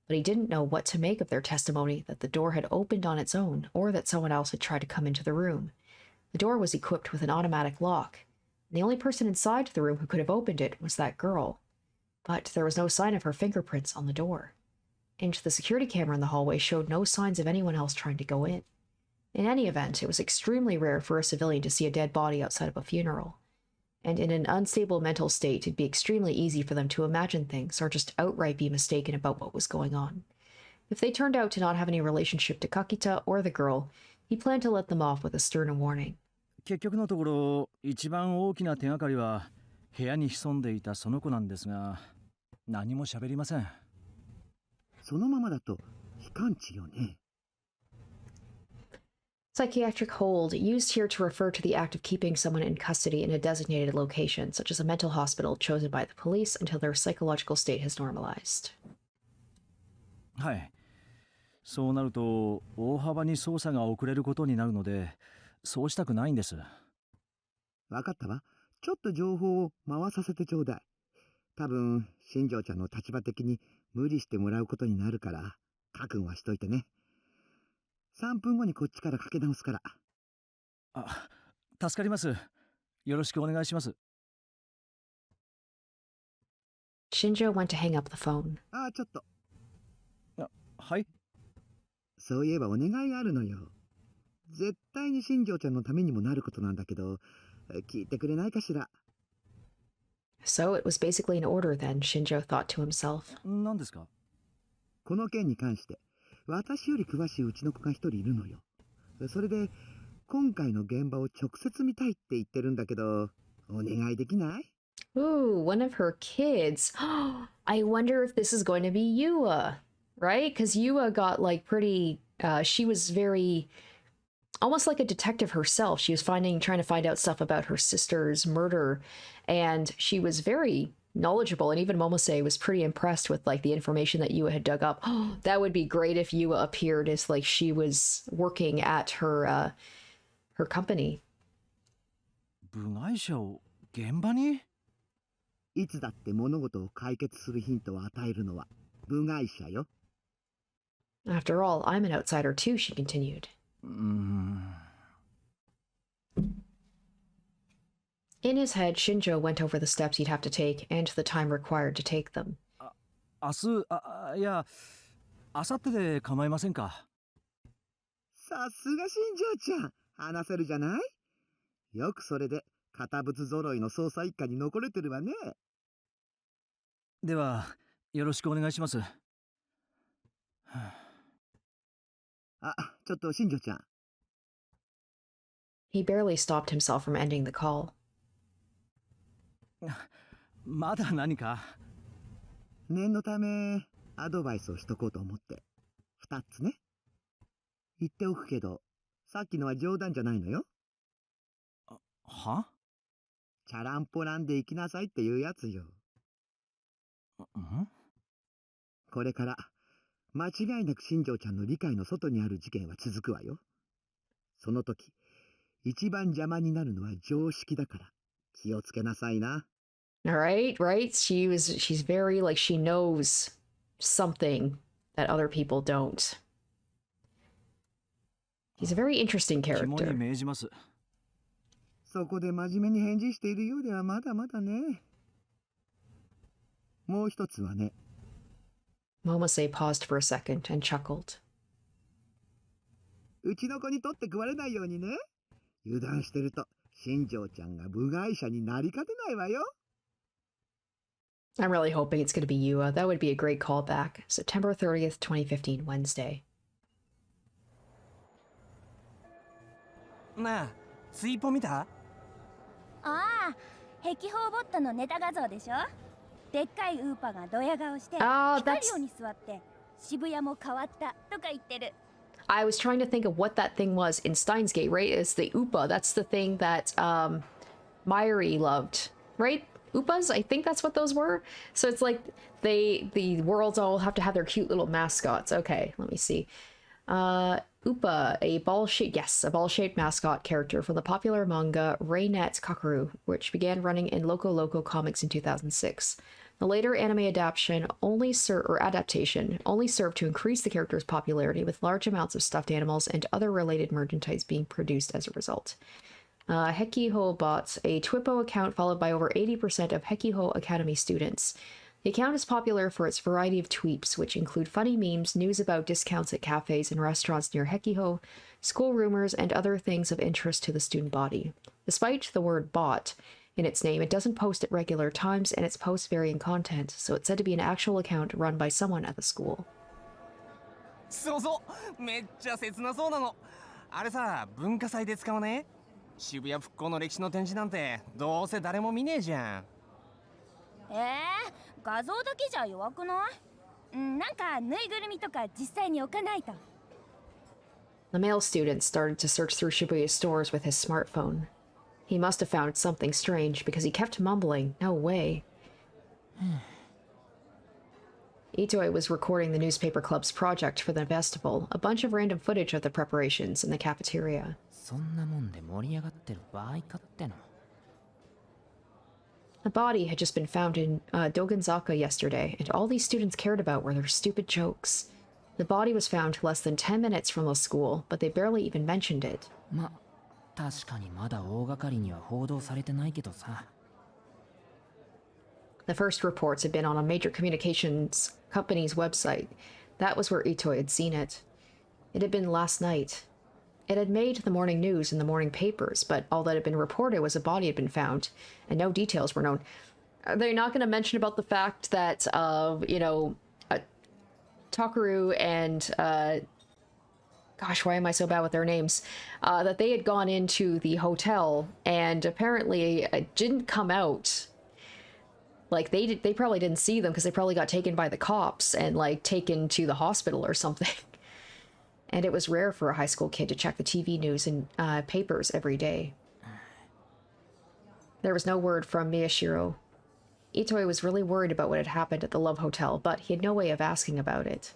S1: But he didn't know what to make of their testimony that the door had opened on its own, or that someone else had tried to come into the room. The door was equipped with an automatic lock, and the only person inside the room who could have opened it was that girl. But there was no sign of her fingerprints on the door. And the security camera in the hallway showed no signs of anyone else trying to go in. In any event, it was extremely rare for a civilian to see a dead body outside of a funeral. And in an unstable mental state, it'd be extremely easy for them to imagine things or just outright be mistaken about what was going on. If they turned out to not have any relationship to Kakita or the girl, he planned to let them off with a stern warning.
S6: 結局のところ、一番大きな手がかりは部屋に潜んでいたその子なんですが、何も喋りません。
S8: そのままだと非感知よね。
S1: Psychiatric hold, used here to refer to the act of keeping someone in custody in a designated location, such as a mental hospital chosen by the police until their psychological state has normalized.
S6: はい。そうなると、大幅に捜査が遅れることになるので、そうしたくないんです。
S8: わかったわ。ちょっと情報を回させてちょうだい。多分、新庄ちゃんの立場的に無理してもらうことになるから、覚悟はしといてね。3分後にこっちからかけ直すから。
S6: あ、助かります。よろしくお願いします。
S1: Shinjo went to hang up the phone.
S8: ちょっと。
S6: はい。
S8: そういえばお願いがあるのよ。絶対に新庄ちゃんのためにもなることなんだけど、聞いてくれないかしら。
S1: So it was basically an order then, Shinjo thought to himself.
S6: 何ですか？
S8: この件に関して、私より詳しいうちの子が一人いるのよ。それで、今回の現場を直接見たいって言ってるんだけど、お願いできない？
S1: Ooh, one of her kids. I wonder if this is going to be Yua, right? Because Yua got like pretty, she was very, almost like a detective herself. She was trying to find out stuff about her sister's murder, and she was very knowledgeable, and even Momose was pretty impressed with like the information that Yua had dug up. That would be great if Yua appeared as like she was working at her her company.
S6: 部外者を現場に？
S8: いつだって物事を解決するヒントを与えるのは部外者よ。
S1: After all, I'm an outsider too, she continued. In his head, Shinjo went over the steps he'd have to take and the time required to take them.
S6: 明日、いや、明後日で構いませんか？
S8: さすが新庄ちゃん、話せるじゃない？よくそれで堅物揃いの捜査一課に残れてるわね。
S6: では、よろしくお願いします。
S8: ちょっと新庄ちゃん。
S1: He barely stopped himself from ending the call.
S6: まだ何か？
S8: 念のためアドバイスをしとこうと思って。2つね。言っておくけど、さっきのは冗談じゃないのよ。
S6: は？
S8: チャランポランで行きなさいっていうやつよ。これから間違いなく新庄ちゃんの理解の外にある事件は続くわよ。その時、一番邪魔になるのは常識だから気をつけなさいな。
S1: Right? She's very like she knows something that other people don't. He's a very interesting
S6: 肝に
S1: character.
S6: 銘じます。
S8: そこで真面目に返事しているようではまだまだね。もう一つはね。
S1: Momose paused for a second and chuckled.
S8: うちの子に取って食われないようにね。油断してると新庄ちゃんが部外者になりかねないわよ。
S1: I'm really hoping it's going to be Yua. That would be a great callback. September 30th, 2015, Wednesday.
S9: なあ、スイポ見た？
S2: ああ、壁砲ボットのネタ画像でしょ。でっかいウーパがドヤ顔して光るように座って渋谷も変わったとか言ってる。
S1: I was trying to think of what that thing was in Steins Gate, right? It's the Oopa. That's the thing that Myri loved, right? Oopas? I think that's what those were. So it's like the worlds all have to have their cute little mascots. Okay, let me see. Oopa, a ball-shaped mascot character from the popular manga Reinet Kakeru, which began running in Loco Loco Comics in 2006. The later anime adaptation only served to increase the character's popularity, with large amounts of stuffed animals and other related merchandise being produced as a result. Hekiho Bots, a Twippo account followed by over 80% of Hekiho Academy students. The account is popular for its variety of tweets, which include funny memes, news about discounts at cafes and restaurants near Hekiho, school rumors, and other things of interest to the student body. Despite the word bot in its name, it doesn't post at regular times, and its posts vary in content, so it's said to be an actual account run by someone at the school.
S9: そうそう、めっちゃ切なそうなの。あれさ、文化祭で使うね。渋谷復興の歴史の展示なんてどうせ誰も見ねえじゃん。
S2: 画像だけじゃ弱くない？なんかぬいぐるみとか実際に置かないと。
S1: The male student started to search through Shibuya's stores with his smartphone. He must have found something strange because he kept mumbling, "No way." Itoi was recording the newspaper club's project for the festival, a bunch of random footage of the preparations in the cafeteria.
S3: そんなもんで盛り上がってる場合かっての。
S1: A body had just been found in Dogenzaka yesterday, and all these students cared about were their stupid jokes. The body was found less than 10 minutes from the school, but they barely even mentioned it.
S3: ま、確かにまだ大掛かりには報道されてないけどさ。
S1: The first reports had been on a major communications company's website. That was where Itoi had seen it. It had been last night. It had made the morning news in the morning papers, but all that had been reported was a body had been found, and no details were known. Are they not going to mention about the fact that, Takaru and, gosh, why am I so bad with their names? That they had gone into the hotel, and apparently it didn't come out. Like, they probably didn't see them because they probably got taken by the cops and, like, taken to the hospital or something. And it was rare for a high school kid to check the TV news and papers every day. There was no word from Miyashiro. Itoi was really worried about what had happened at the Love Hotel, but he had no way of asking about it.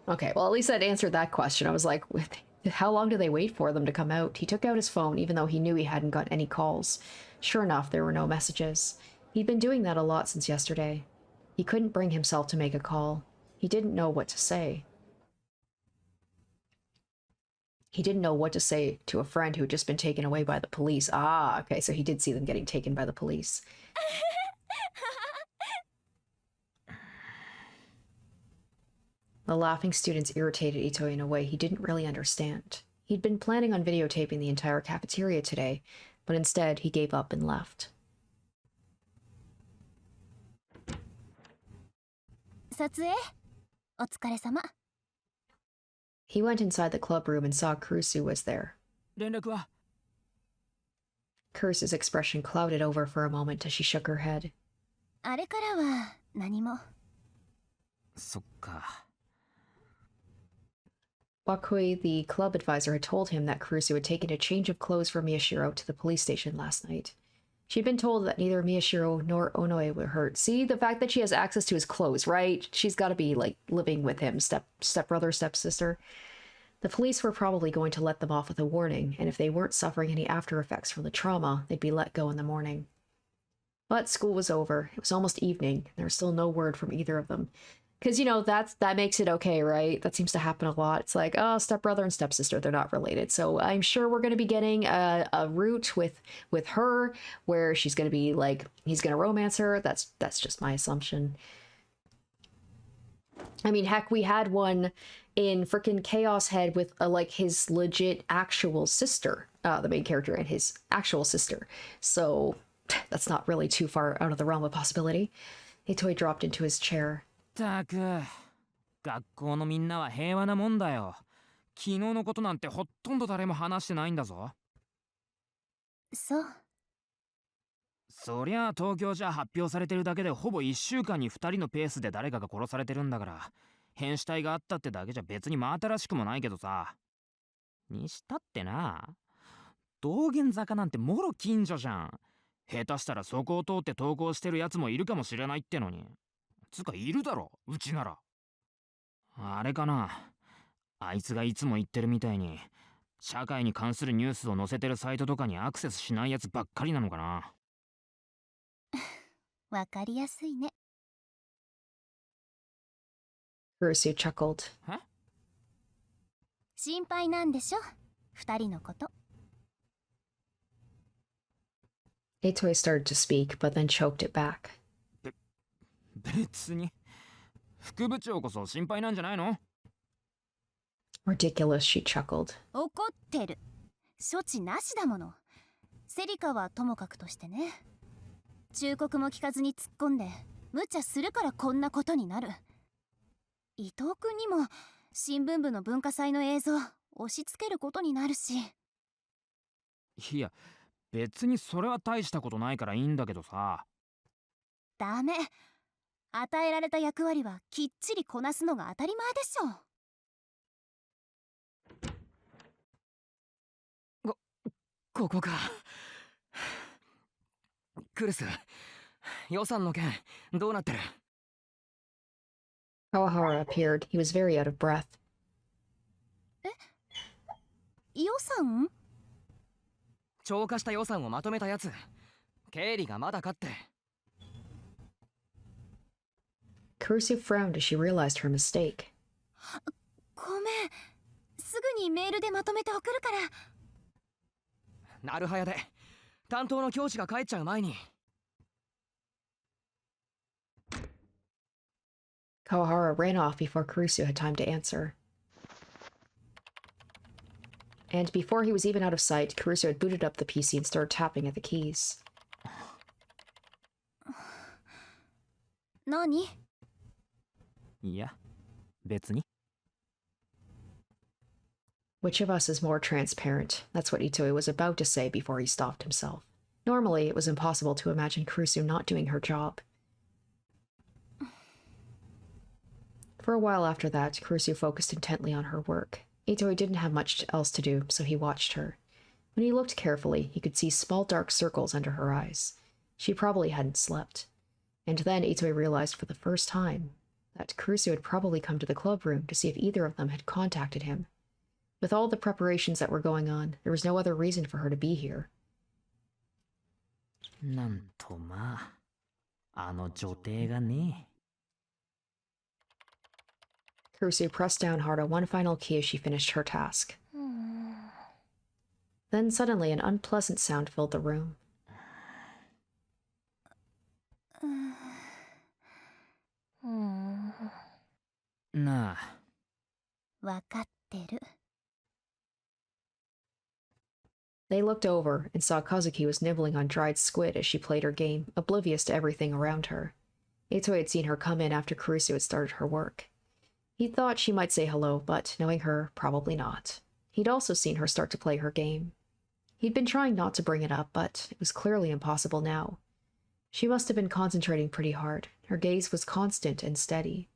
S1: Okay, well, at least that answered that question. I was like, how long do they wait for them to come out? He took out his phone, even though he knew he hadn't got any calls. Sure enough, there were no messages. He'd been doing that a lot since yesterday. He couldn't bring himself to make a call. He didn't know what to say. He didn't know what to say to a friend who had just been taken away by the police. Ah, okay, so he did see them getting taken by the police. The laughing students irritated Itoi in a way he didn't really understand. He'd been planning on videotaping the entire cafeteria today, but instead he gave up and left.
S2: 撮影お疲れ様。
S1: He went inside the club room and saw Kurusu was there.
S3: 連絡は？
S1: Kurusu's expression clouded over for a moment as she shook her head.
S2: あれからは何も。
S3: そっか。
S1: Wakui, the club advisor, had told him that Kurusu had taken a change of clothes for Miyashiro to the police station last night. She'd been told that neither Miyashiro nor Onoe were hurt. See, the fact that she has access to his clothes, right? She's got to be, like, living with him, stepbrother, stepsister. The police were probably going to let them off with a warning, and if they weren't suffering any after effects from the trauma, they'd be let go in the morning. But school was over. It was almost evening, and there was still no word from either of them. Because, you know, that makes it okay, right? That seems to happen a lot. It's like, oh, stepbrother and stepsister, they're not related. So I'm sure we're going to be getting a route with her where she's going to be like, he's going to romance her. That's just my assumption. I mean, heck, we had one in frickin' Chaos Head with like his legit actual sister. the main character and his actual sister. So that's not really too far out of the realm of possibility. Itoi dropped into his chair.
S3: たく、学校のみんなは平和なもんだよ。昨日のことなんてほとんど誰も話してないんだぞ。
S2: そう。
S3: そりゃあ東京じゃ発表されてるだけでほぼ1週間に2人のペースで誰かが殺されてるんだから、変死体があったってだけじゃ別に真新しくもないけどさ。にしたってな、道玄坂なんてもろ近所じゃん。下手したらそこを通って投稿してるやつもいるかもしれないってのに。つかいるだろ、うちなら。あれかな、あいつがいつも言ってるみたいに社会に関するニュースを載せてるサイトとかにアクセスしないやつばっかりなのかな。
S2: わかりやすいね。
S1: Kurusu chuckled.
S2: 心配なんでしょ、二人のこと。
S1: Itoi started to speak, but then choked it back.
S3: 別に副部長こそ心配なんじゃないの？
S1: Ridiculous, she chuckled.
S2: 怒ってる。処置なしだもの。セリカはともかくとしてね。忠告も聞かずに突っ込んで無茶するからこんなことになる。伊藤君にも新聞部の文化祭の映像押し付けることになるし。
S3: いや別にそれは大したことないからいいんだけどさ。
S2: ダメ。与えられた役割はきっちりこなすのが当たり前でしょ。
S7: ここか。クルス、予算の件どうなってる？
S1: Kawahara appeared. He was very out of breath.
S2: 予算？
S7: 超過した予算をまとめたやつ。経理がまだかって。
S1: Kurusu frowned as she realized her mistake.
S2: ごめん。すぐにメールでまとめて送るから。
S7: なるはやで担当の教師が帰っちゃう前に。
S1: Kawahara ran off before Kurusu had time to answer. And before he was even out of sight, Kurusu had booted up the PC and started tapping at the keys.
S2: 何？
S3: いや別に。
S1: Which of us is more transparent? That's what Itoi was about to say before he stopped himself. Normally, it was impossible to imagine Kurusu not doing her job. For a while after that, Kurusu focused intently on her work. Itoi didn't have much else to do, so he watched her. When he looked carefully, he could see small dark circles under her eyes. She probably hadn't slept. And then Itoi realized for the first time that Kurusu had probably come to the club room to see if either of them had contacted him. With all the preparations that were going on, there was no other reason for her to be here.
S3: なんとまあ、あの女帝がね。
S1: Kurusu pressed down hard on one final key as she finished her task. Then suddenly an unpleasant sound filled the room.
S3: なあ。
S2: わかってる。
S1: They looked over and saw Kazuki was nibbling on dried squid as she played her game, oblivious to everything around her. Itoi had seen her come in after Kurusu had started her work. He thought she might say hello, but knowing her, probably not. He'd also seen her start to play her game. He'd been trying not to bring it up, but it was clearly impossible now. She must have been concentrating pretty hard. Her gaze was constant and steady.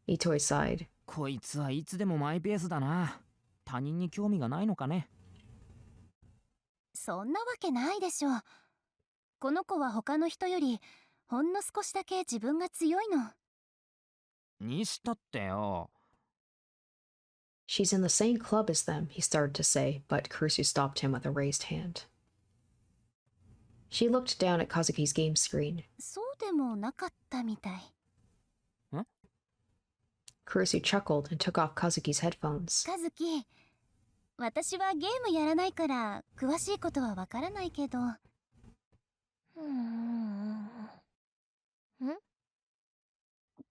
S1: Itoi sighed.
S3: こいつはいつでもマイペースだな。他人に興味がないのかね。
S2: そんなわけないでしょ。この子は他の人よりほんの少しだけ自分が強いの。
S3: にしたってよ。
S1: She's in the same club as them, he started to say, but Kurusu stopped him with a raised hand. She looked down at Kazuki's game screen.
S2: そうでもなかったみたい。
S1: Kurusu chuckled and took off Kazuki's headphones.
S2: カズキ、私はゲームやらないから詳しいことはわからないけど。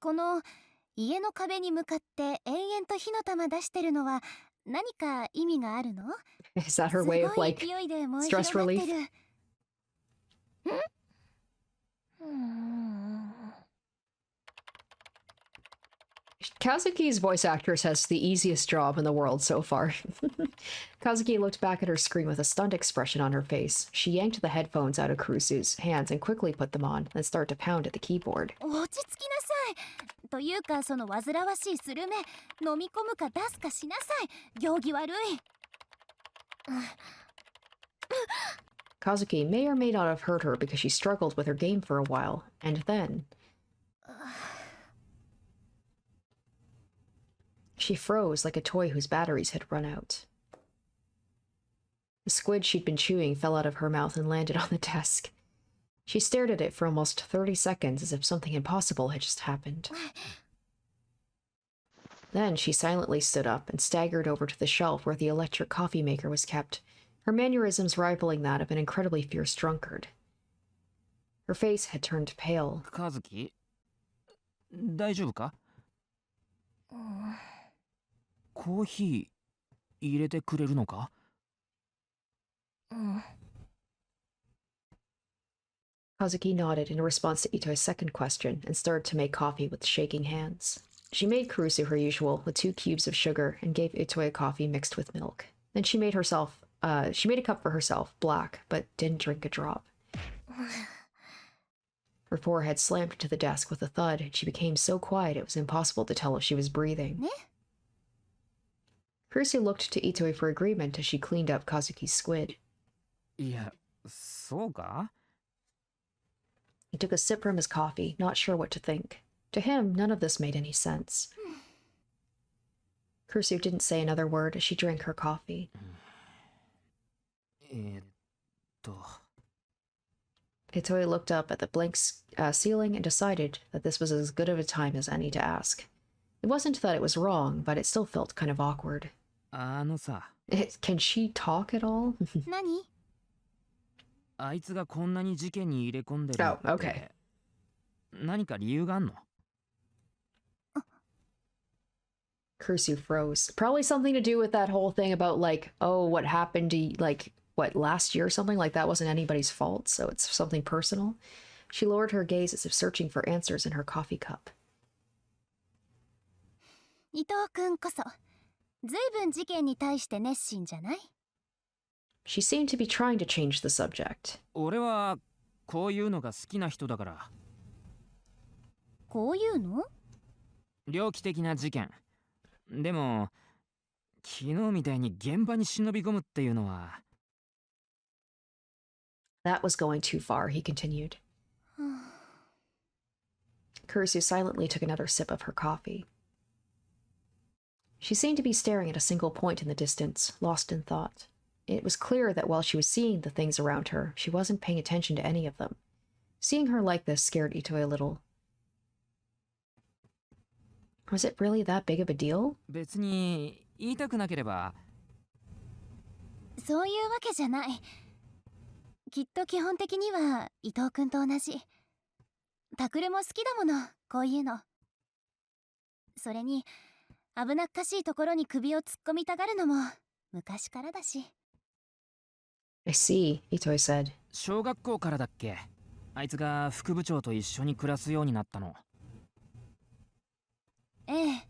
S2: この家の壁に向かって延々と火の玉出してるのは何か意味があるの？
S1: Is that
S2: す
S1: her
S2: ご
S1: way
S2: い
S1: of like
S2: 勢いで燃え
S1: stress
S2: 広がって
S1: relief?
S2: る。
S1: Kazuki's voice actress has the easiest job in the world so far. Kazuki looked back at her screen with a stunned expression on her face. She yanked the headphones out of Kurusu's hands and quickly put them on, then started to pound at the keyboard.
S2: 落ち着きなさい。というかその煩わしいスルメ、飲み込むか出すかしなさい。行儀悪い。
S1: Kazuki may or may not have heard her because she struggled with her game for a while, and then she froze like a toy whose batteries had run out. The squid she'd been chewing fell out of her mouth and landed on the desk. She stared at it for almost 30 seconds as if something impossible had just happened. Then she silently stood up and staggered over to the shelf where the electric coffee maker was kept, her mannerisms rivaling that of an incredibly fierce drunkard. Her face had turned pale.
S3: 和樹大丈夫か？コーヒー入れてくれるのか？
S1: Kazuki nodded in response to Ito's second question and started to make coffee with shaking hands. She made Kurusu her usual with 2 cubes of sugar and gave Itoe a coffee mixed with milk. Then she made a cup for herself, black, but didn't drink a drop. Her forehead slammed into the desk with a thud, and she became so quiet it was impossible to tell if she was breathing. Kurusu looked to Itoe for agreement as she cleaned up Kazuki's squid.
S3: いや、そうか？
S1: He took a sip from his coffee, not sure what to think. To him, none of this made any sense. Kurusu didn't say another word as she drank her coffee. Itoe looked up at the blank ceiling and decided that this was as good of a time as any to ask. It wasn't that it was wrong, but it still felt kind of awkward.
S3: あのさ、
S1: Can she talk at all?
S2: 何？
S3: あいつがこんなに事件に入れ込んでる
S1: Oh,
S3: って
S1: okay.
S3: 何か理由があんの？
S1: Kurusu froze. Probably something to do with that whole thing about, like, oh, what happened to, like, what, last year or something? Like, that wasn't anybody's fault, so it's something personal. She lowered her gaze as if searching for answers in her coffee cup.
S2: 伊藤くんこそ、ずいぶん事件に対して熱心じゃない？
S1: She seemed to be trying to change the subject.
S3: 俺はこういうのが好きな人だから。
S2: こういうの？
S3: 猟奇的な事件。でも昨日みたいに現場に忍び込むっていうのは。
S1: That was going too far, he continued. Kurusu silently took another sip of her coffee. She seemed to be staring at a single point in the distance, lost in thought. It was clear that while she was seeing the things around her, she wasn't paying attention to any of them. Seeing her like this scared Itoe a little. Was it really that big of a deal?
S3: 別に言いたくなければ。
S2: そういうわけじゃない。きっと基本的には伊藤くんと同じ。タクルも好きだもの、こういうの。それに危なっかしいところに首を突っ込みたがるのも昔からだし。
S1: I see, Itoe said.
S3: 小学校からだっけ？あいつが副部長と一緒に暮らすようになったの。
S2: ええ。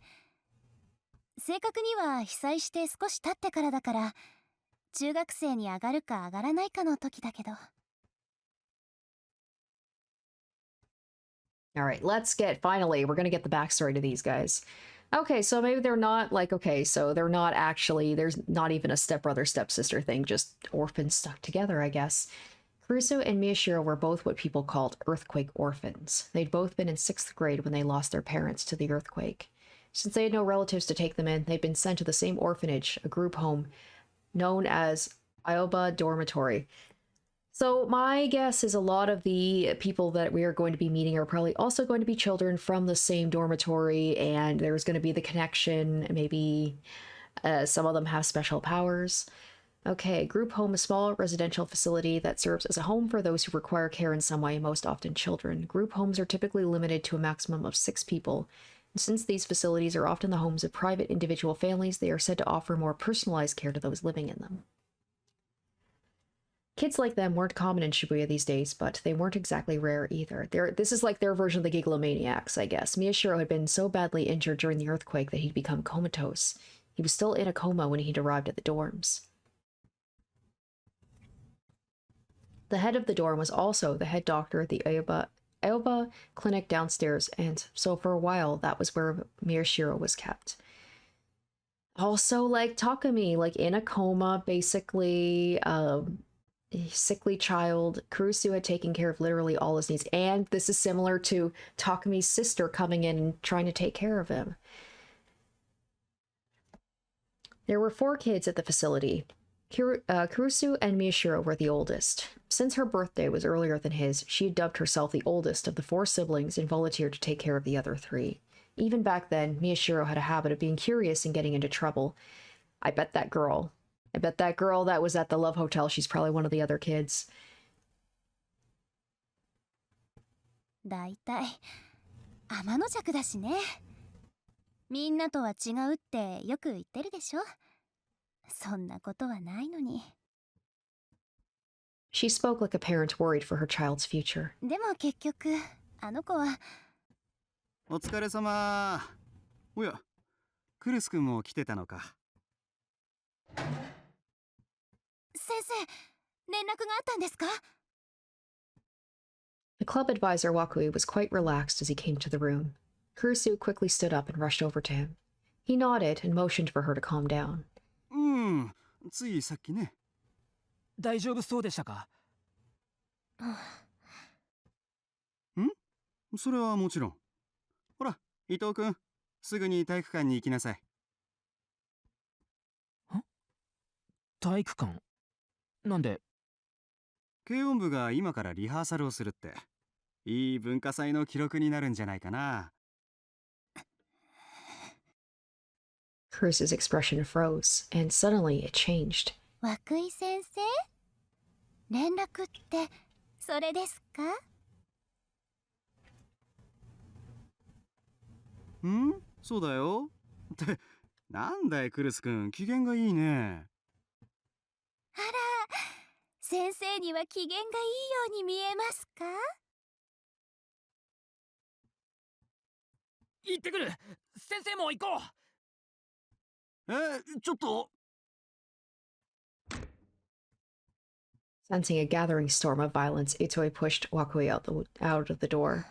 S2: 正確には被災して少し経ってからだから、中学生に上がるか上がらないかの時だけど。
S1: All right, finally, we're gonna get the backstory to these guys. Okay, so maybe they're not like, okay, so they're not actually, there's not even a stepbrother, stepsister thing, just orphans stuck together, I guess. Kurusu and Miyashiro were both what people called earthquake orphans. They'd both been in 6th grade when they lost their parents to the earthquake. Since they had no relatives to take them in, they'd been sent to the same orphanage, a group home, known as Ioba Dormitory. So my guess is a lot of the people that we are going to be meeting are probably also going to be children from the same dormitory, and there's going to be the connection. Maybe some of them have special powers. Okay, group home, a small residential facility that serves as a home for those who require care in some way, most often children. Group homes are typically limited to a maximum of 6 people, Since these facilities are often the homes of private individual families, they are said to offer more personalized care to those living in them. Kids like them weren't common in Shibuya these days, but they weren't exactly rare either. This is like their version of the Gigalomaniacs, I guess. Miyashiro had been so badly injured during the earthquake that he'd become comatose. He was still in a coma when he'd arrived at the dorms. The head of the dorm was also the head doctor at the Aoba clinic downstairs, and so for a while that was where Miyashiro was kept. Also, like Takumi, like in a coma, basically, a sickly child. Kurusu had taken care of literally all his needs, and this is similar to Takumi's sister coming in and trying to take care of him. There were 4 kids at the facility. Kurusu and Miyashiro were the oldest. Since her birthday was earlier than his, she had dubbed herself the oldest of the 4 siblings and volunteered to take care of the other 3. Even back then, Miyashiro had a habit of being curious and getting into trouble. I bet that girl that was at the Love Hotel, she's probably one of the other kids.
S2: だいたい天の弱だしね。みんなとは違うってよく言ってるでしょ。そんなことはないのに。
S1: She spoke like a parent worried for her child's future.
S2: でも結局あの子は。
S10: お疲れ様。おや、クルス君も来てたのか。
S2: 先生、連絡があったんですか？
S1: The club advisor Wakui was quite relaxed as he came to the room. Kurusu quickly stood up and rushed over to him. He nodded and motioned for her to calm down.
S10: ついさっきね。
S3: 大丈夫そうでしたか？
S10: それはもちろん。ほら、伊藤君、すぐに体育館に行きなさい。
S3: 体育館？なんで？
S10: 軽音部が今からリハーサルをするって。いい文化祭の記録になるんじゃないかな。
S1: Kurusu's expression froze, and suddenly it changed.
S2: 涌井先生？連絡ってそれですか？
S10: そうだよ。って、なんだいクルス君、機嫌がいいね。
S2: あら、先生には機嫌がいいように見えますか？
S3: 行ってくる。先生も行こう。
S10: ちょっと。
S1: Sensing a gathering storm of violence, Itoi pushed Wakui out of the door.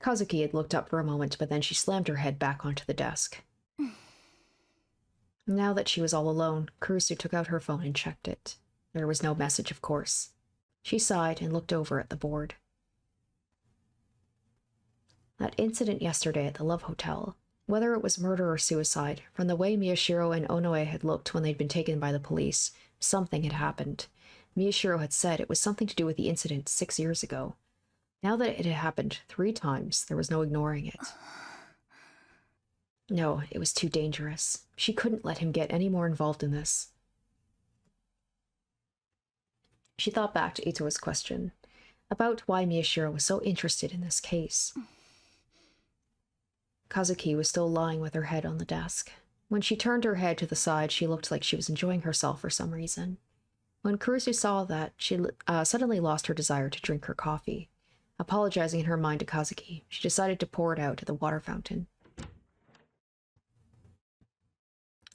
S1: Kazuki had looked up for a moment, but then she slammed her head back onto the desk. Now that she was all alone, Kurusu took out her phone and checked it. There was no message, of course. She sighed and looked over at the board. That incident yesterday at the Love Hotel, whether it was murder or suicide, from the way Miyashiro and Onoe had looked when they'd been taken by the police, something had happened. Miyashiro had said it was something to do with the incident 6 years ago. Now that it had happened 3 times, there was no ignoring it. No, it was too dangerous. She couldn't let him get any more involved in this. She thought back to Ito's question, about why Miyashiro was so interested in this case. Kazuki was still lying with her head on the desk. When she turned her head to the side, she looked like she was enjoying herself for some reason. When Kurusu saw that, she suddenly lost her desire to drink her coffee. Apologizing in her mind to Kazuki, she decided to pour it out at the water fountain.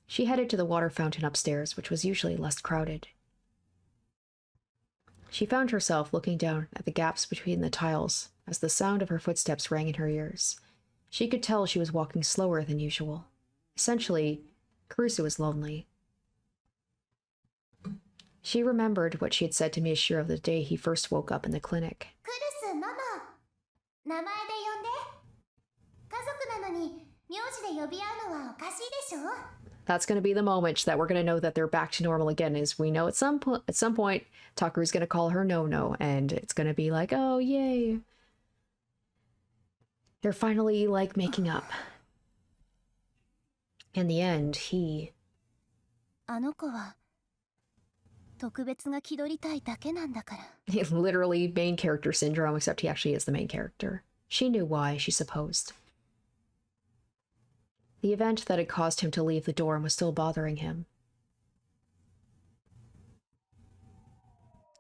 S1: She headed to the water fountain upstairs, which was usually less crowded. She found herself looking down at the gaps between the tiles as the sound of her footsteps rang in her ears. She could tell she was walking slower than usual. Essentially, Kurusu was lonely. She remembered what she had said to Miyashiro the day he first woke up in the clinic.
S2: クルスママ、名前で呼んで。家族なのに名字で呼び合うのはおかしいでしょ？
S1: That's going to be the moment that we're going to know that they're back to normal again, is we know at some point Takuru's going to call her No-No, and it's going to be like, oh, yay. They're finally, like, making up. In the end, he...
S2: あの子は特別が気取りたいだけなんだから。
S1: Literally main character syndrome, except he actually is the main character. She knew why, she supposed. The event that had caused him to leave the dorm was still bothering him.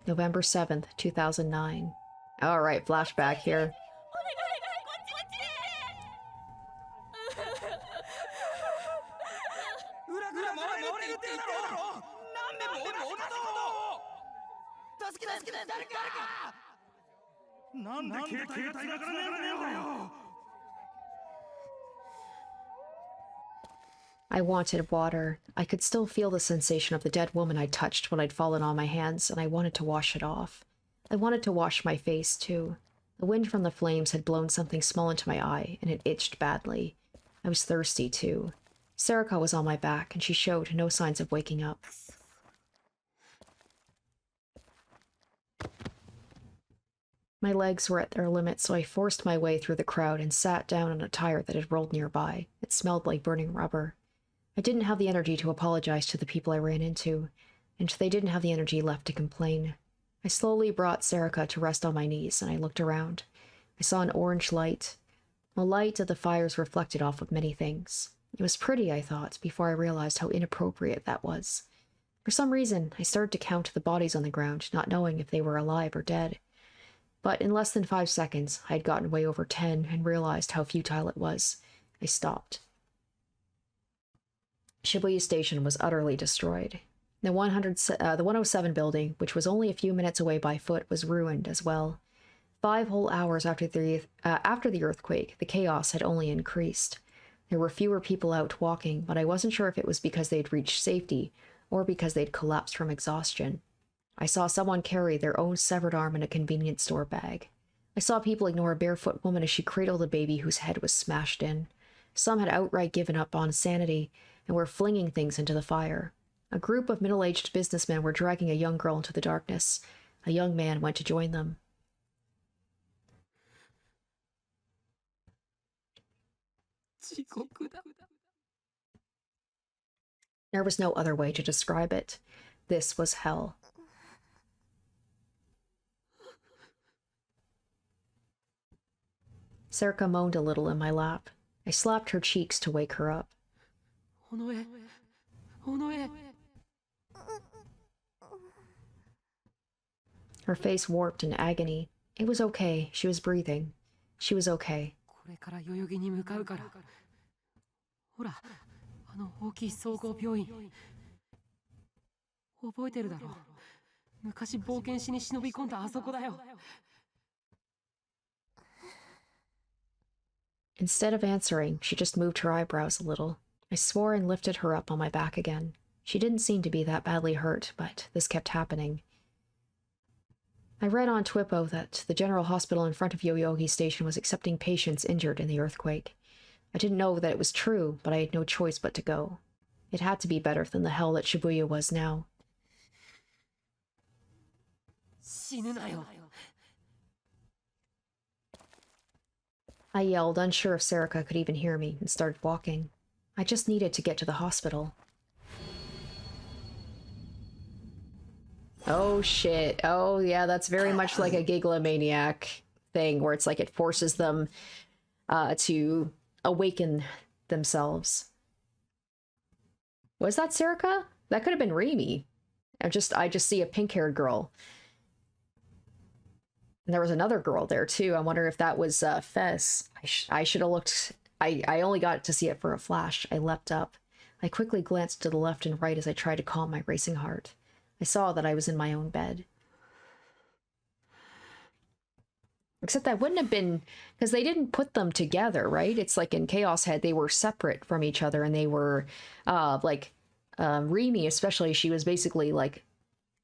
S1: November 7th, 2009. Alright, flashback here. I wanted water. I could still feel the sensation of the dead woman I'd touched when I'd fallen on my hands, and I wanted to wash it off. I wanted to wash my face, too. The wind from the flames had blown something small into my eye, and it itched badly. I was thirsty, too. Sarika was on my back, and she showed no signs of waking up. My legs were at their limit, so I forced my way through the crowd and sat down on a tire that had rolled nearby. It smelled like burning rubber. I didn't have the energy to apologize to the people I ran into, and they didn't have the energy left to complain. I slowly brought Sarika to rest on my knees, and I looked around. I saw an orange light. The light of the fires reflected off of many things. It was pretty, I thought, before I realized how inappropriate that was. For some reason, I started to count the bodies on the ground, not knowing if they were alive or dead. But in less than 5 seconds, I had gotten way over 10 and realized how futile it was. I stopped. Shibuya Station was utterly destroyed. The 107 building, which was only a few minutes away by foot, was ruined as well. 5 whole hours after the earthquake, the chaos had only increased. There were fewer people out walking, but I wasn't sure if it was because they'd reached safety or because they'd collapsed from exhaustion. I saw someone carry their own severed arm in a convenience store bag. I saw people ignore a barefoot woman as she cradled a baby whose head was smashed in. Some had outright given up on sanity and were flinging things into the fire. A group of middle-aged businessmen were dragging a young girl into the darkness. A young man went to join them. There was no other way to describe it. This was hell. Sarika moaned a little in my lap. I slapped her cheeks to wake her up. Her face warped in agony. It was okay. She was breathing. She was okay. Instead of answering, she just moved her eyebrows a little. I swore and lifted her up on my back again. She didn't seem to be that badly hurt, but this kept happening. I read on Twippo that the general hospital in front of Yoyogi Station was accepting patients injured in the earthquake. I didn't know that it was true, but I had no choice but to go. It had to be better than the hell that Shibuya was now. I yelled, unsure if Sarika could even hear me, and started walking. I just needed to get to the hospital. Oh shit. Oh yeah, that's very much like a Gigalomaniac thing, where it's like it forces them to awaken themselves. Was that Sarika? That could have been Remy. I just see a pink-haired girl. And there was another girl there too. I wonder if that was Fez. I should have looked. I only got to see it for a flash. I leapt up. I quickly glanced to the left and right as I tried to calm my racing heart. I saw that I was in my own bed. Except that wouldn't have been, because they didn't put them together, right? It's like in Chaos Head, they were separate from each other, and they were, Remy especially, she was basically, like,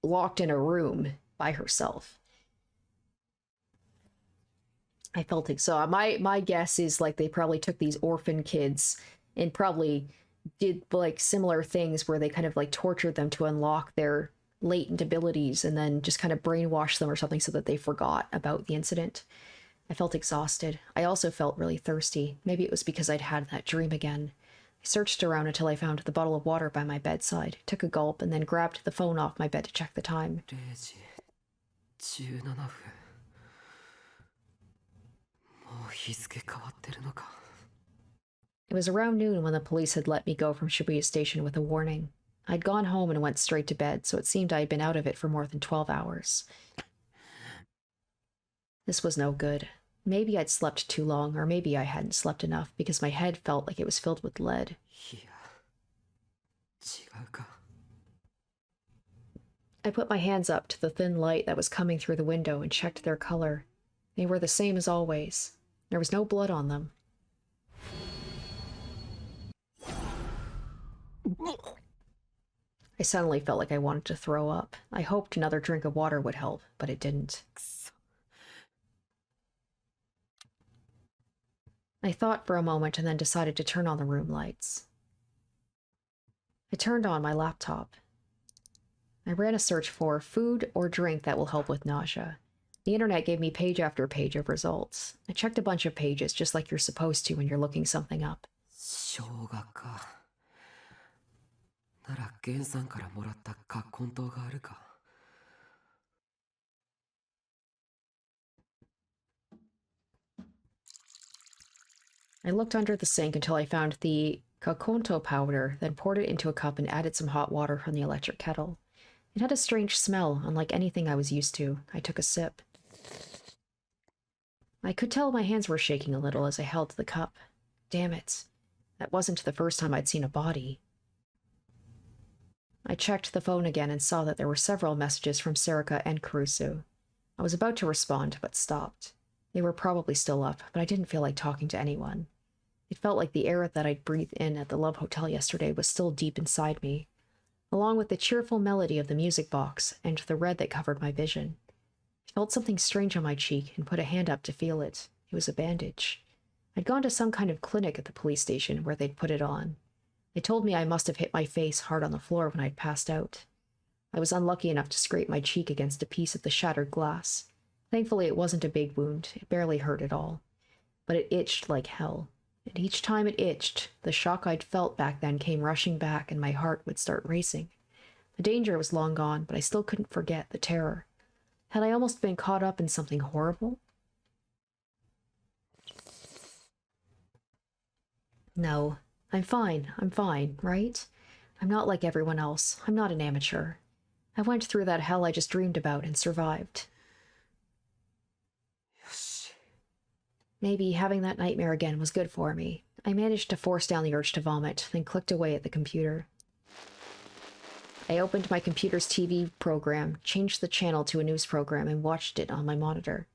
S1: locked in a room by herself. I felt it. So my guess is, like, they probably took these orphan kids and probably did, like, similar things where they kind of, like, tortured them to unlock their latent abilities and then just kind of brainwashed them or something so that they forgot about the incident. I felt exhausted. I also felt really thirsty. Maybe it was because I'd had that dream again. I searched around until I found the bottle of water by my bedside, took a gulp, and then grabbed the phone off my bed to check the time.
S4: 0時17分。もう日付変わってるのか。
S1: It was around noon when the police had let me go from Shibuya Station with a warning. I'd gone home and went straight to bed, so it seemed I had been out of it for more than 12 hours. This was no good. Maybe I'd slept too long, or maybe I hadn't slept enough because my head felt like it was filled with lead.
S4: いや、違うか。
S1: I put my hands up to the thin light that was coming through the window and checked their color. They were the same as always. There was no blood on them. I suddenly felt like I wanted to throw up. I hoped another drink of water would help, but it didn't. I thought for a moment and then decided to turn on the room lights. I turned on my laptop. I ran a search for food or drink that will help with nausea. The internet gave me page after page of results. I checked a bunch of pages just like you're supposed to when you're looking something up.
S4: 生姜か。なら源さんからもらった葛根湯があるか。
S1: I looked under the sink until I found the kakonto powder, then poured it into a cup and added some hot water from the electric kettle. It had a strange smell, unlike anything I was used to. I took a sip. I could tell my hands were shaking a little as I held the cup. Damn it. That wasn't the first time I'd seen a body. I checked the phone again and saw that there were several messages from Serica and Kurusu. I was about to respond, but stopped. They were probably still up, but I didn't feel like talking to anyone. It felt like the air that I'd breathed in at the Love Hotel yesterday was still deep inside me, along with the cheerful melody of the music box and the red that covered my vision. I felt something strange on my cheek and put a hand up to feel it. It was a bandage. I'd gone to some kind of clinic at the police station where they'd put it on. They told me I must have hit my face hard on the floor when I'd passed out. I was unlucky enough to scrape my cheek against a piece of the shattered glass. Thankfully, it wasn't a big wound. It barely hurt at all. But it itched like hell. And each time it itched, the shock I'd felt back then came rushing back and my heart would start racing. The danger was long gone, but I still couldn't forget the terror. Had I almost been caught up in something horrible? No. I'm fine, right? I'm not like everyone else. I'm not an amateur. I went through that hell I just dreamed about and survived. Maybe having that nightmare again was good for me. I managed to force down the urge to vomit, then clicked away at the computer. I opened my computer's TV program, changed the channel to a news program, and watched it on my monitor.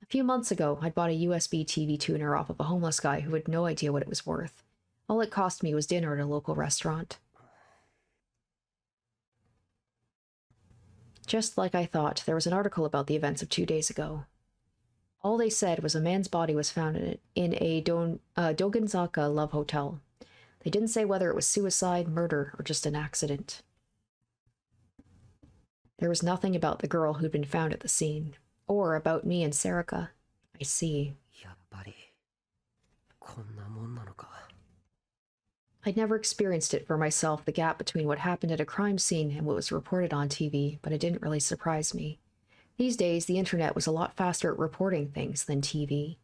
S1: A few months ago, I'd bought a USB TV tuner off of a homeless guy who had no idea what it was worth. All it cost me was dinner at a local restaurant. Just like I thought, there was an article about the events of 2 days ago. All they said was a man's body was found in a Dogenzaka Love Hotel. They didn't say whether it was suicide, murder, or just an accident. There was nothing about the girl who'd been found at the scene, or about me and Serica. I see.
S4: やっぱりこんなもんなのか。
S1: I'd never experienced it for myself, the gap between what happened at a crime scene and what was reported on TV, but it didn't really surprise me. These days, the internet was a lot faster at reporting things than TV.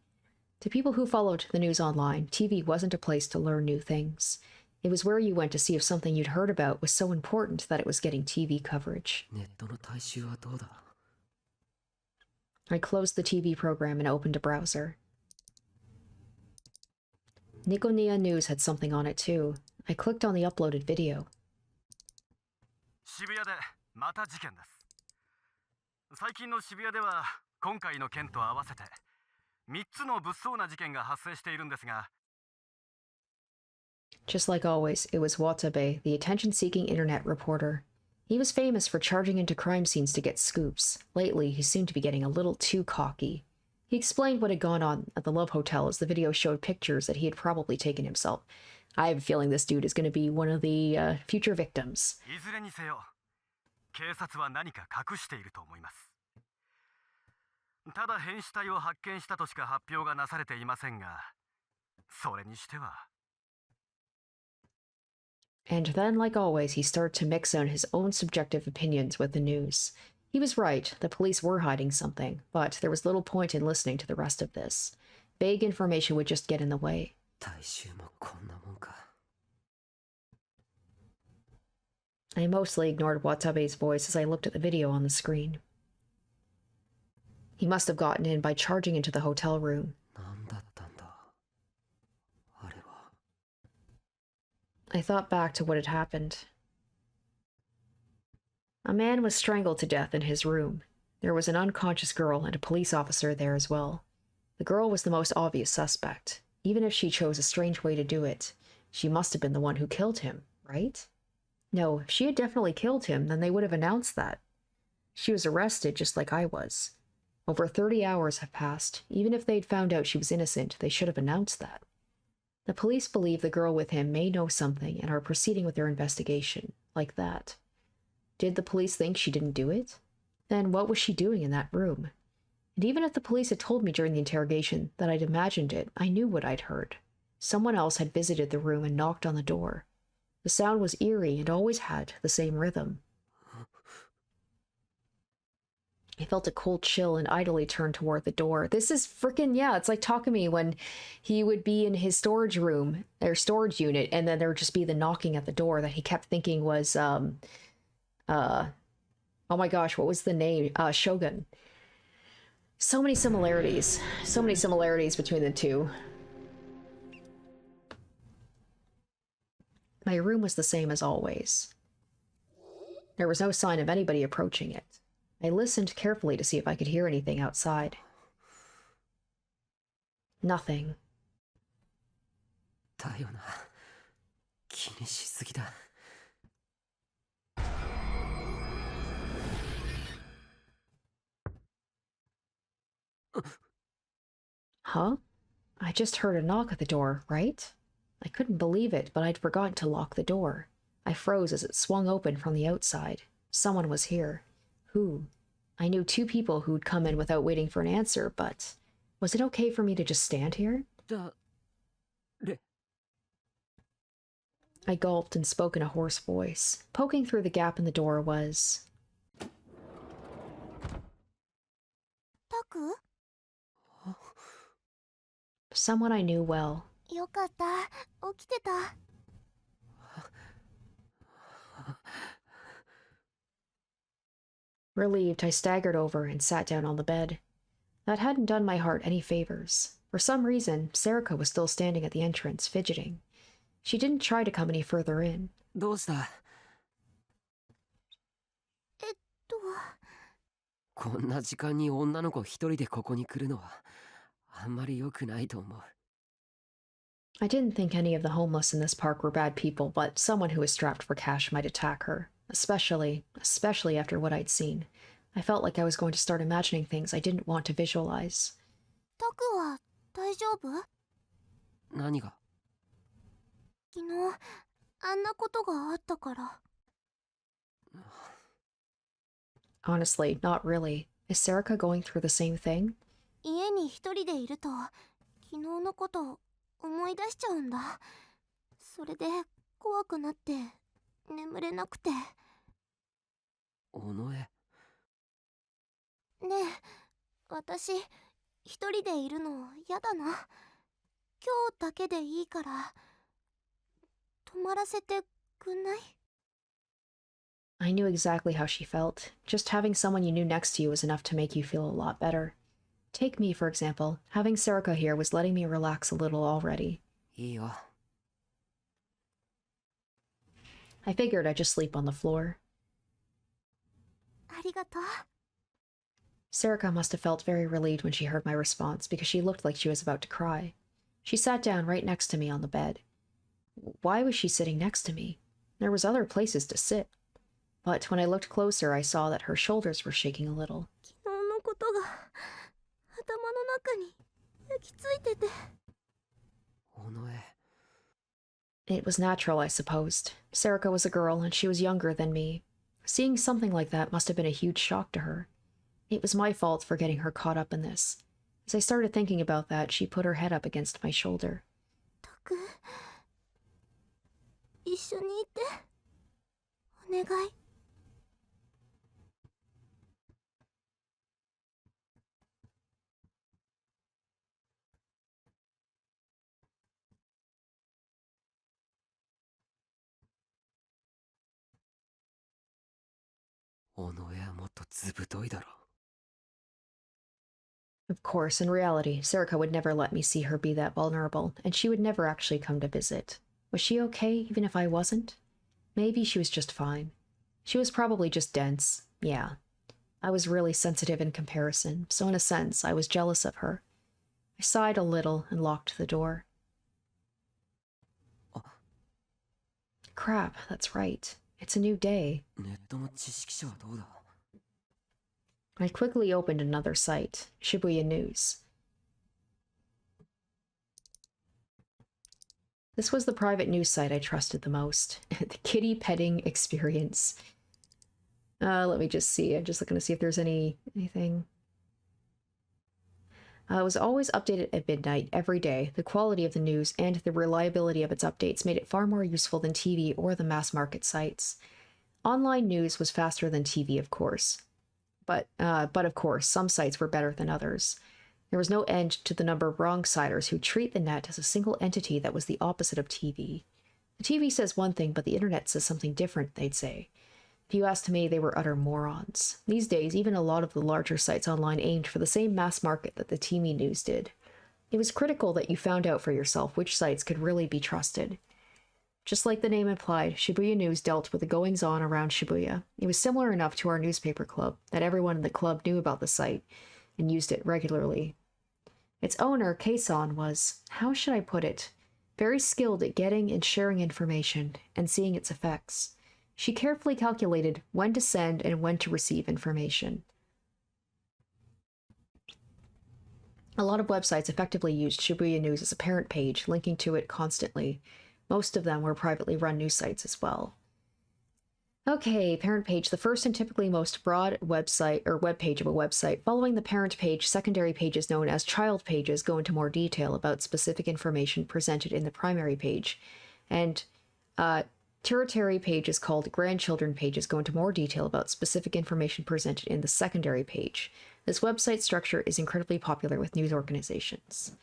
S1: To people who followed the news online, TV wasn't a place to learn new things. It was where you went to see if something you'd heard about was so important that it was getting TV coverage.
S4: ネットの大衆はどうだ。
S1: I closed the TV program and opened a browser. Nikonia News had something on it too. I clicked on the uploaded video.
S11: 渋谷でまた事件です。最近の渋谷では今回の件と合わせて3つの物騒な事件が発生しているんですが。
S1: Just like always, it was Watabe, the attention-seeking internet reporter. He was famous for charging into crime scenes to get scoops. Lately, he seemed to be getting a little too cocky. He explained what had gone on at the Love Hotel as the video showed pictures that he had probably taken himself. I have a feeling this dude is going to be one of the future victims.
S11: いずれにせよ、警察は何か隠していると思います。ただ変死体を発見したとしか発表がなされていませんが、それにしては。
S1: And then, like always, he started to mix in his own subjective opinions with the news. He was right, the police were hiding something, but there was little point in listening to the rest of this. Vague information would just get in the way.
S4: 大衆もこんなもんか。
S1: I mostly ignored Watabe's voice as I looked at the video on the screen. He must have gotten in by charging into the hotel room.
S4: なんだったんだ。あれは。
S1: I thought back to what had happened. A man was strangled to death in his room. There was an unconscious girl and a police officer there as well. The girl was the most obvious suspect. Even if she chose a strange way to do it, she must have been the one who killed him, right? No, if she had definitely killed him, then they would have announced that. She was arrested just like I was. Over 30 hours have passed. Even if they'd found out she was innocent, they should have announced that. The police believe the girl with him may know something and are proceeding with their investigation, like that. Did the police think she didn't do it? Then what was she doing in that room? And even if the police had told me during the interrogation that I'd imagined it, I knew what I'd heard. Someone else had visited the room and knocked on the door. The sound was eerie and always had the same rhythm. I felt a cold chill and idly turned toward the door. This is freaking, yeah, it's like Takumi when he would be in his storage room, or storage unit, and then there would just be the knocking at the door that he kept thinking was, oh my gosh, what was the name? Shogun. So many similarities. So many similarities between the two. My room was the same as always. There was no sign of anybody approaching it. I listened carefully to see if I could hear anything outside. Nothing.
S4: だよな。気にしすぎだ。
S1: Huh? I just heard a knock at the door, right? I couldn't believe it, but I'd forgotten to lock the door. I froze as it swung open from the outside. Someone was here. Who? I knew 2 people who'd come in without waiting for an answer, but was it okay for me to just stand here? I gulped and spoke in a hoarse voice. Poking through the gap in the door was...
S2: タク?
S1: someone I knew well.
S2: よかった。起きてた。
S1: Relieved, I staggered over and sat down on the bed. That hadn't done my heart any favors. For some reason, Serica was still standing at the entrance, fidgeting. She didn't try to come any further in.
S4: どうした？こんな時間に女の子一人でここに来るのはあんまり良くないと思う。
S1: I didn't think any of the homeless in this park were bad people, but someone who was strapped for cash might attack her. Especially after what I'd seen. I felt like I was going to start imagining things I didn't want to visualize.
S2: タクは大丈夫？
S4: 何が？
S2: 昨日あんなことがあったから。
S1: Honestly, not really. Is Serica going through the same thing?
S2: 家に一人でいると昨日のこと思い出しちゃうんだ。それで怖くなって眠れなくて。
S4: 尾上。
S2: ねえ、私一人でいるのやだな。今日だけでいいから泊まらせてくんない？
S1: I knew exactly how she felt. Just having someone you knew next to you was enough to make you feel a lot better. Take me, for example. Having Serica here was letting me relax a little already.
S4: いいよ。
S1: I figured I'd just sleep on the floor.
S2: ありがとう。
S1: Serica must have felt very relieved when she heard my response because she looked like she was about to cry. She sat down right next to me on the bed. Why was she sitting next to me? There was other places to sit. But when I looked closer, I saw that her shoulders were shaking a little.
S2: 昨日のことが頭の中に焼き付いてて。
S4: 尾上。
S1: It was natural, I supposed. Serica was a girl, and she was younger than me. Seeing something like that must have been a huge shock to her. It was my fault for getting her caught up in this. As I started thinking about that, she put her head up against my shoulder.
S2: タク、一緒にいて。お願い。
S4: おのえはもっとずぶといだろ。
S1: Of course, in reality, Serica would never let me see her be that vulnerable, and she would never actually come to visit. Was she okay, even if I wasn't? Maybe she was just fine. She was probably just dense, yeah. I was really sensitive in comparison, so in a sense, I was jealous of her. I sighed a little and locked the door. Crap, that's right. It's a new day.
S4: ネットの知識者はどうだ？
S1: I quickly opened another site, Shibuya News. This was the private news site I trusted the most. The kitty petting experience. Let me just see. I'm just looking to see if there's anything. It was always updated at midnight every day. The quality of the news and the reliability of its updates made it far more useful than TV or the mass market sites. Online news was faster than TV, of course. But of course, some sites were better than others. There was no end to the number of wrong-siders who treat the net as a single entity that was the opposite of TV. The TV says one thing, but the internet says something different, they'd say. If you asked me, they were utter morons. These days, even a lot of the larger sites online aimed for the same mass market that the TV news did. It was critical that you found out for yourself which sites could really be trusted. Just like the name implied, Shibuya News dealt with the goings-on around Shibuya. It was similar enough to our newspaper club that everyone in the club knew about the site and used it regularly. Its owner, Kei-san, was, how should I put it, very skilled at getting and sharing information and seeing its effects. She carefully calculated when to send and when to receive information. A lot of websites effectively used Shibuya News as a parent page, linking to it constantly. Most of them were privately run news sites as well. Okay, parent page, the first and typically most broad website or web page of a website. Following the parent page, secondary pages known as child pages go into more detail about specific information presented in the primary page. And tertiary pages called grandchildren pages go into more detail about specific information presented in the secondary page. This website structure is incredibly popular with news organizations.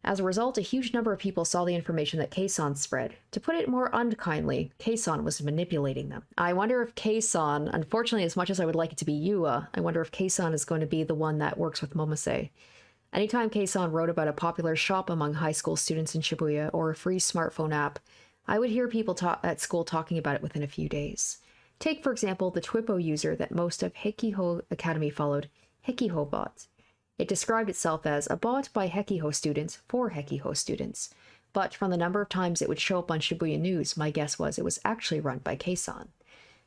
S1: As a result, a huge number of people saw the information that Kei-san spread. To put it more unkindly, Kei-san was manipulating them. I wonder if Kei-san, unfortunately as much as I would like it to be Yua, I wonder if Kei-san is going to be the one that works with Momose. Anytime Kei-san wrote about a popular shop among high school students in Shibuya or a free smartphone app, I would hear people at school talking about it within a few days. Take, for example, the Twipo user that most of Hekiho Academy followed, HekihoBot. It described itself as a bot by Hekiho students for Hekiho students. But from the number of times it would show up on Shibuya News, my guess was it was actually run by Kei-san.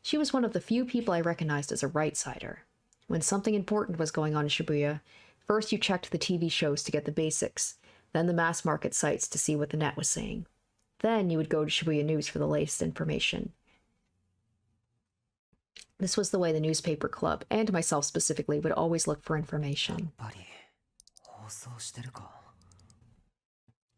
S1: She was one of the few people I recognized as a right-sider. When something important was going on in Shibuya, first you checked the TV shows to get the basics, then the mass market sites to see what the net was saying. Then you would go to Shibuya News for the latest information. This was the way the newspaper club, and myself specifically, would always look for information.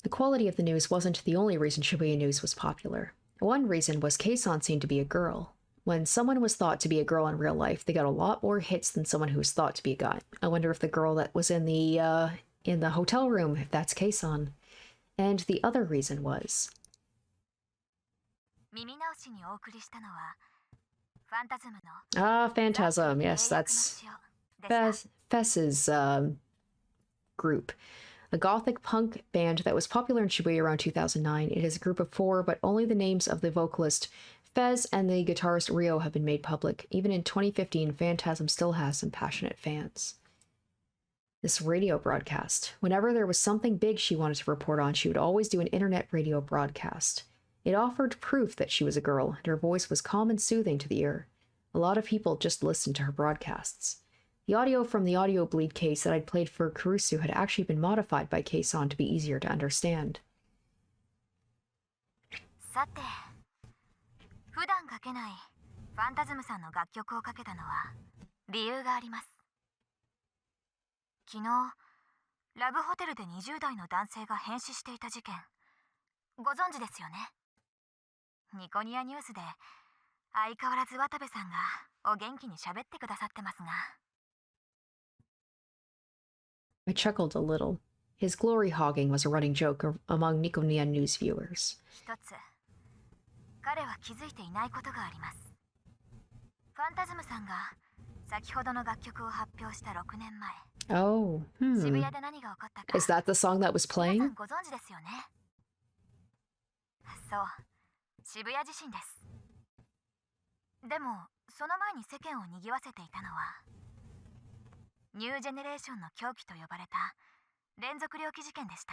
S1: The quality of the news wasn't the only reason Shibuya News was popular. One reason was Kei-san seemed to be a girl. When someone was thought to be a girl in real life, they got a lot more hits than someone who was thought to be a guy. I wonder if the girl that was in the hotel room, if that's Kei-san. And the other reason was... Phantasm, yes, that's Fess's group. A gothic punk band that was popular in Shibuya around 2009. It is a group of 4, but only the names of the vocalist Fez and the guitarist Rio have been made public. Even in 2015, Phantasm still has some passionate fans. This radio broadcast. Whenever there was something big she wanted to report on, she would always do an internet radio broadcast. It offered proof that she was a girl, and her voice was calm and soothing to the ear. A lot of people just listened to her broadcasts. The audio from the audio bleed case that I'd played for Kurusu had actually been modified by Kei-san to be easier to understand.
S2: さて、普段かけないファンタズムさんの楽曲をかけたのは理由があります。昨日、ラブホテルで20代の男性が変死していた事件、ご存知ですよね。ニコニアニュースで相変わらず渡部さんがお元気に喋ってくださってますが。
S1: I chuckled a little. His glory hogging was a running joke among Nikonia news viewers.
S2: 一つ、彼は気づいていないことがあります。ファンタズムさんが先ほどの楽曲を発表した6年前、
S1: Oh,
S2: 渋谷で何が起こったか
S1: Is that the song that was
S2: 皆さ
S1: playing?
S2: んご存知ですよね。そう、渋谷地震です。でもその前に世間を賑わせていたのはニュージェネレーションの狂気と呼ばれた連続猟奇事件でした。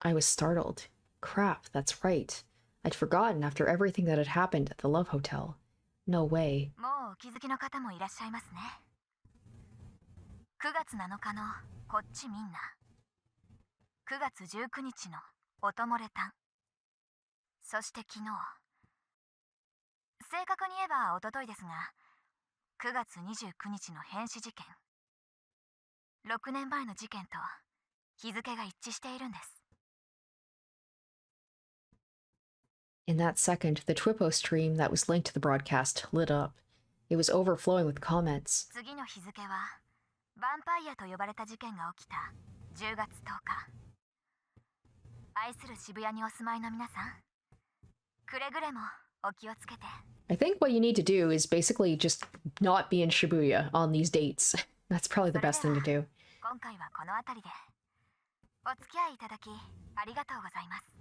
S1: I was startled. Crap, that's right. I'd forgotten after everything that had happened at the Love Hotel. No way.
S2: もうお気づきの方もいらっしゃいますね。9月7日のこっちみんな、9月19日の音漏れたん、そして昨日、正確に言えば一昨日ですが、9月29日の変死事件、6年前の事件と日付が一致しているんです。
S1: In that second, the Twippo stream that was linked to the broadcast lit up. It was overflowing with comments.
S2: 次の日付はヴァンパイアと呼ばれた事件が起きた10月10日。愛する渋谷にお住まいの皆さん、くれぐれもお気をつけて。
S1: I think what you need to do is basically just not be in Shibuya on these dates. That's probably the best thing to do.
S2: 今回はこの辺りでお付き合いいただきありがとうございます。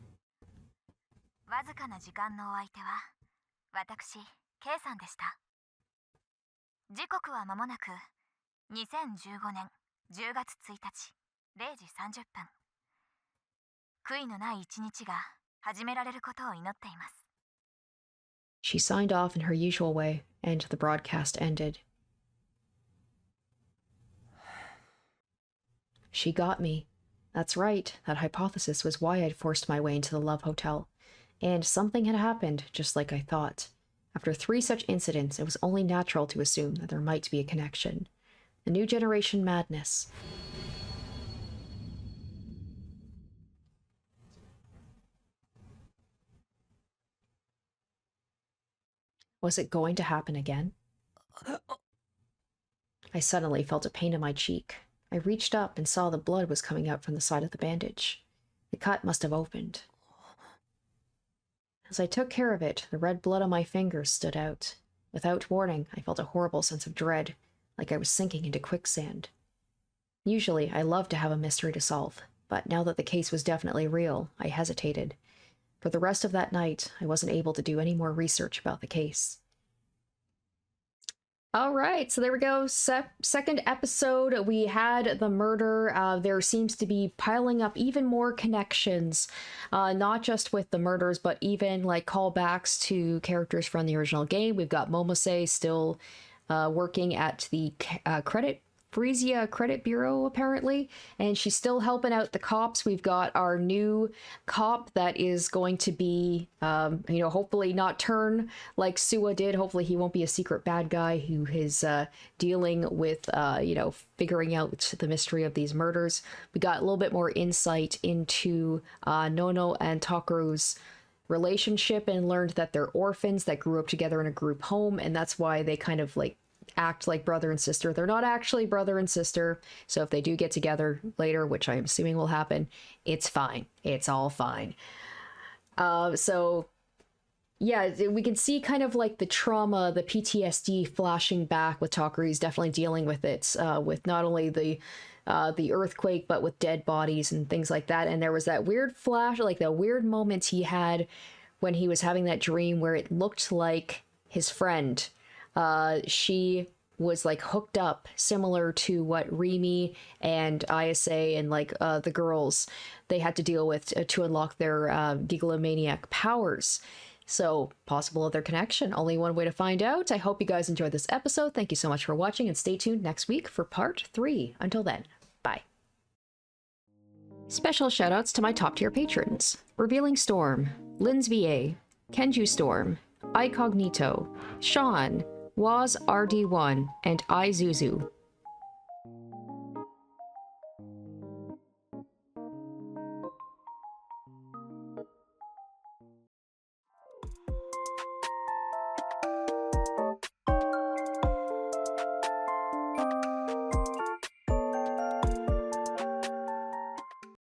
S2: わずかな時間のお相手は私 K さんでした。時刻は間もなく2015年10月1日0時30分。悔いのない一日が始められることを祈っています。
S1: She signed off in her usual way, and the broadcast ended. She got me. That's right, that hypothesis was why I'd forced my way into the Love Hotel. And something had happened, just like I thought. After 3 such incidents, it was only natural to assume that there might be a connection. A new generation madness. Was it going to happen again? I suddenly felt a pain in my cheek. I reached up and saw the blood was coming out from the side of the bandage. The cut must have opened. As I took care of it, the red blood on my fingers stood out. Without warning, I felt a horrible sense of dread, like I was sinking into quicksand. Usually, I love to have a mystery to solve, but now that the case was definitely real, I hesitated. For the rest of that night, I wasn't able to do any more research about the case. All right, so there we go. Second episode, we had the murder. There seems to be piling up even more connections, not just with the murders, but even like callbacks to characters from the original game. We've got Momose still working at the Frisia Credit Bureau, apparently, and she's still helping out the cops. We've got our new cop that is going to be, hopefully not turn like Suwa did. Hopefully he won't be a secret bad guy who is dealing with, figuring out the mystery of these murders. We got a little bit more insight into Nono and Takeru's relationship and learned that they're orphans that grew up together in a group home, and that's why they kind of like act like brother and sister. They're not actually brother and sister, so if they do get together later, which I'm assuming will happen, it's fine. It's all fine. So yeah, we can see kind of like the trauma, the PTSD flashing back with Takeru. He's definitely dealing with it, with not only the earthquake, but with dead bodies and things like that. And there was that weird flash, like that weird moment he had when he was having that dream where it looked like his friend, she was like hooked up, similar to what Rimi and Ayase and like the girls they had to deal with to unlock their gigalomaniac powers. So possible other connection. Only one way to find out. I hope you guys enjoyed this episode. Thank you so much for watching, and stay tuned next week for part 3. Until then, bye. Special shoutouts to my top tier patrons: Revealing Storm, Linz VA, Kenju Storm, iCognito, Sean, Waz RD1, and iZuzu.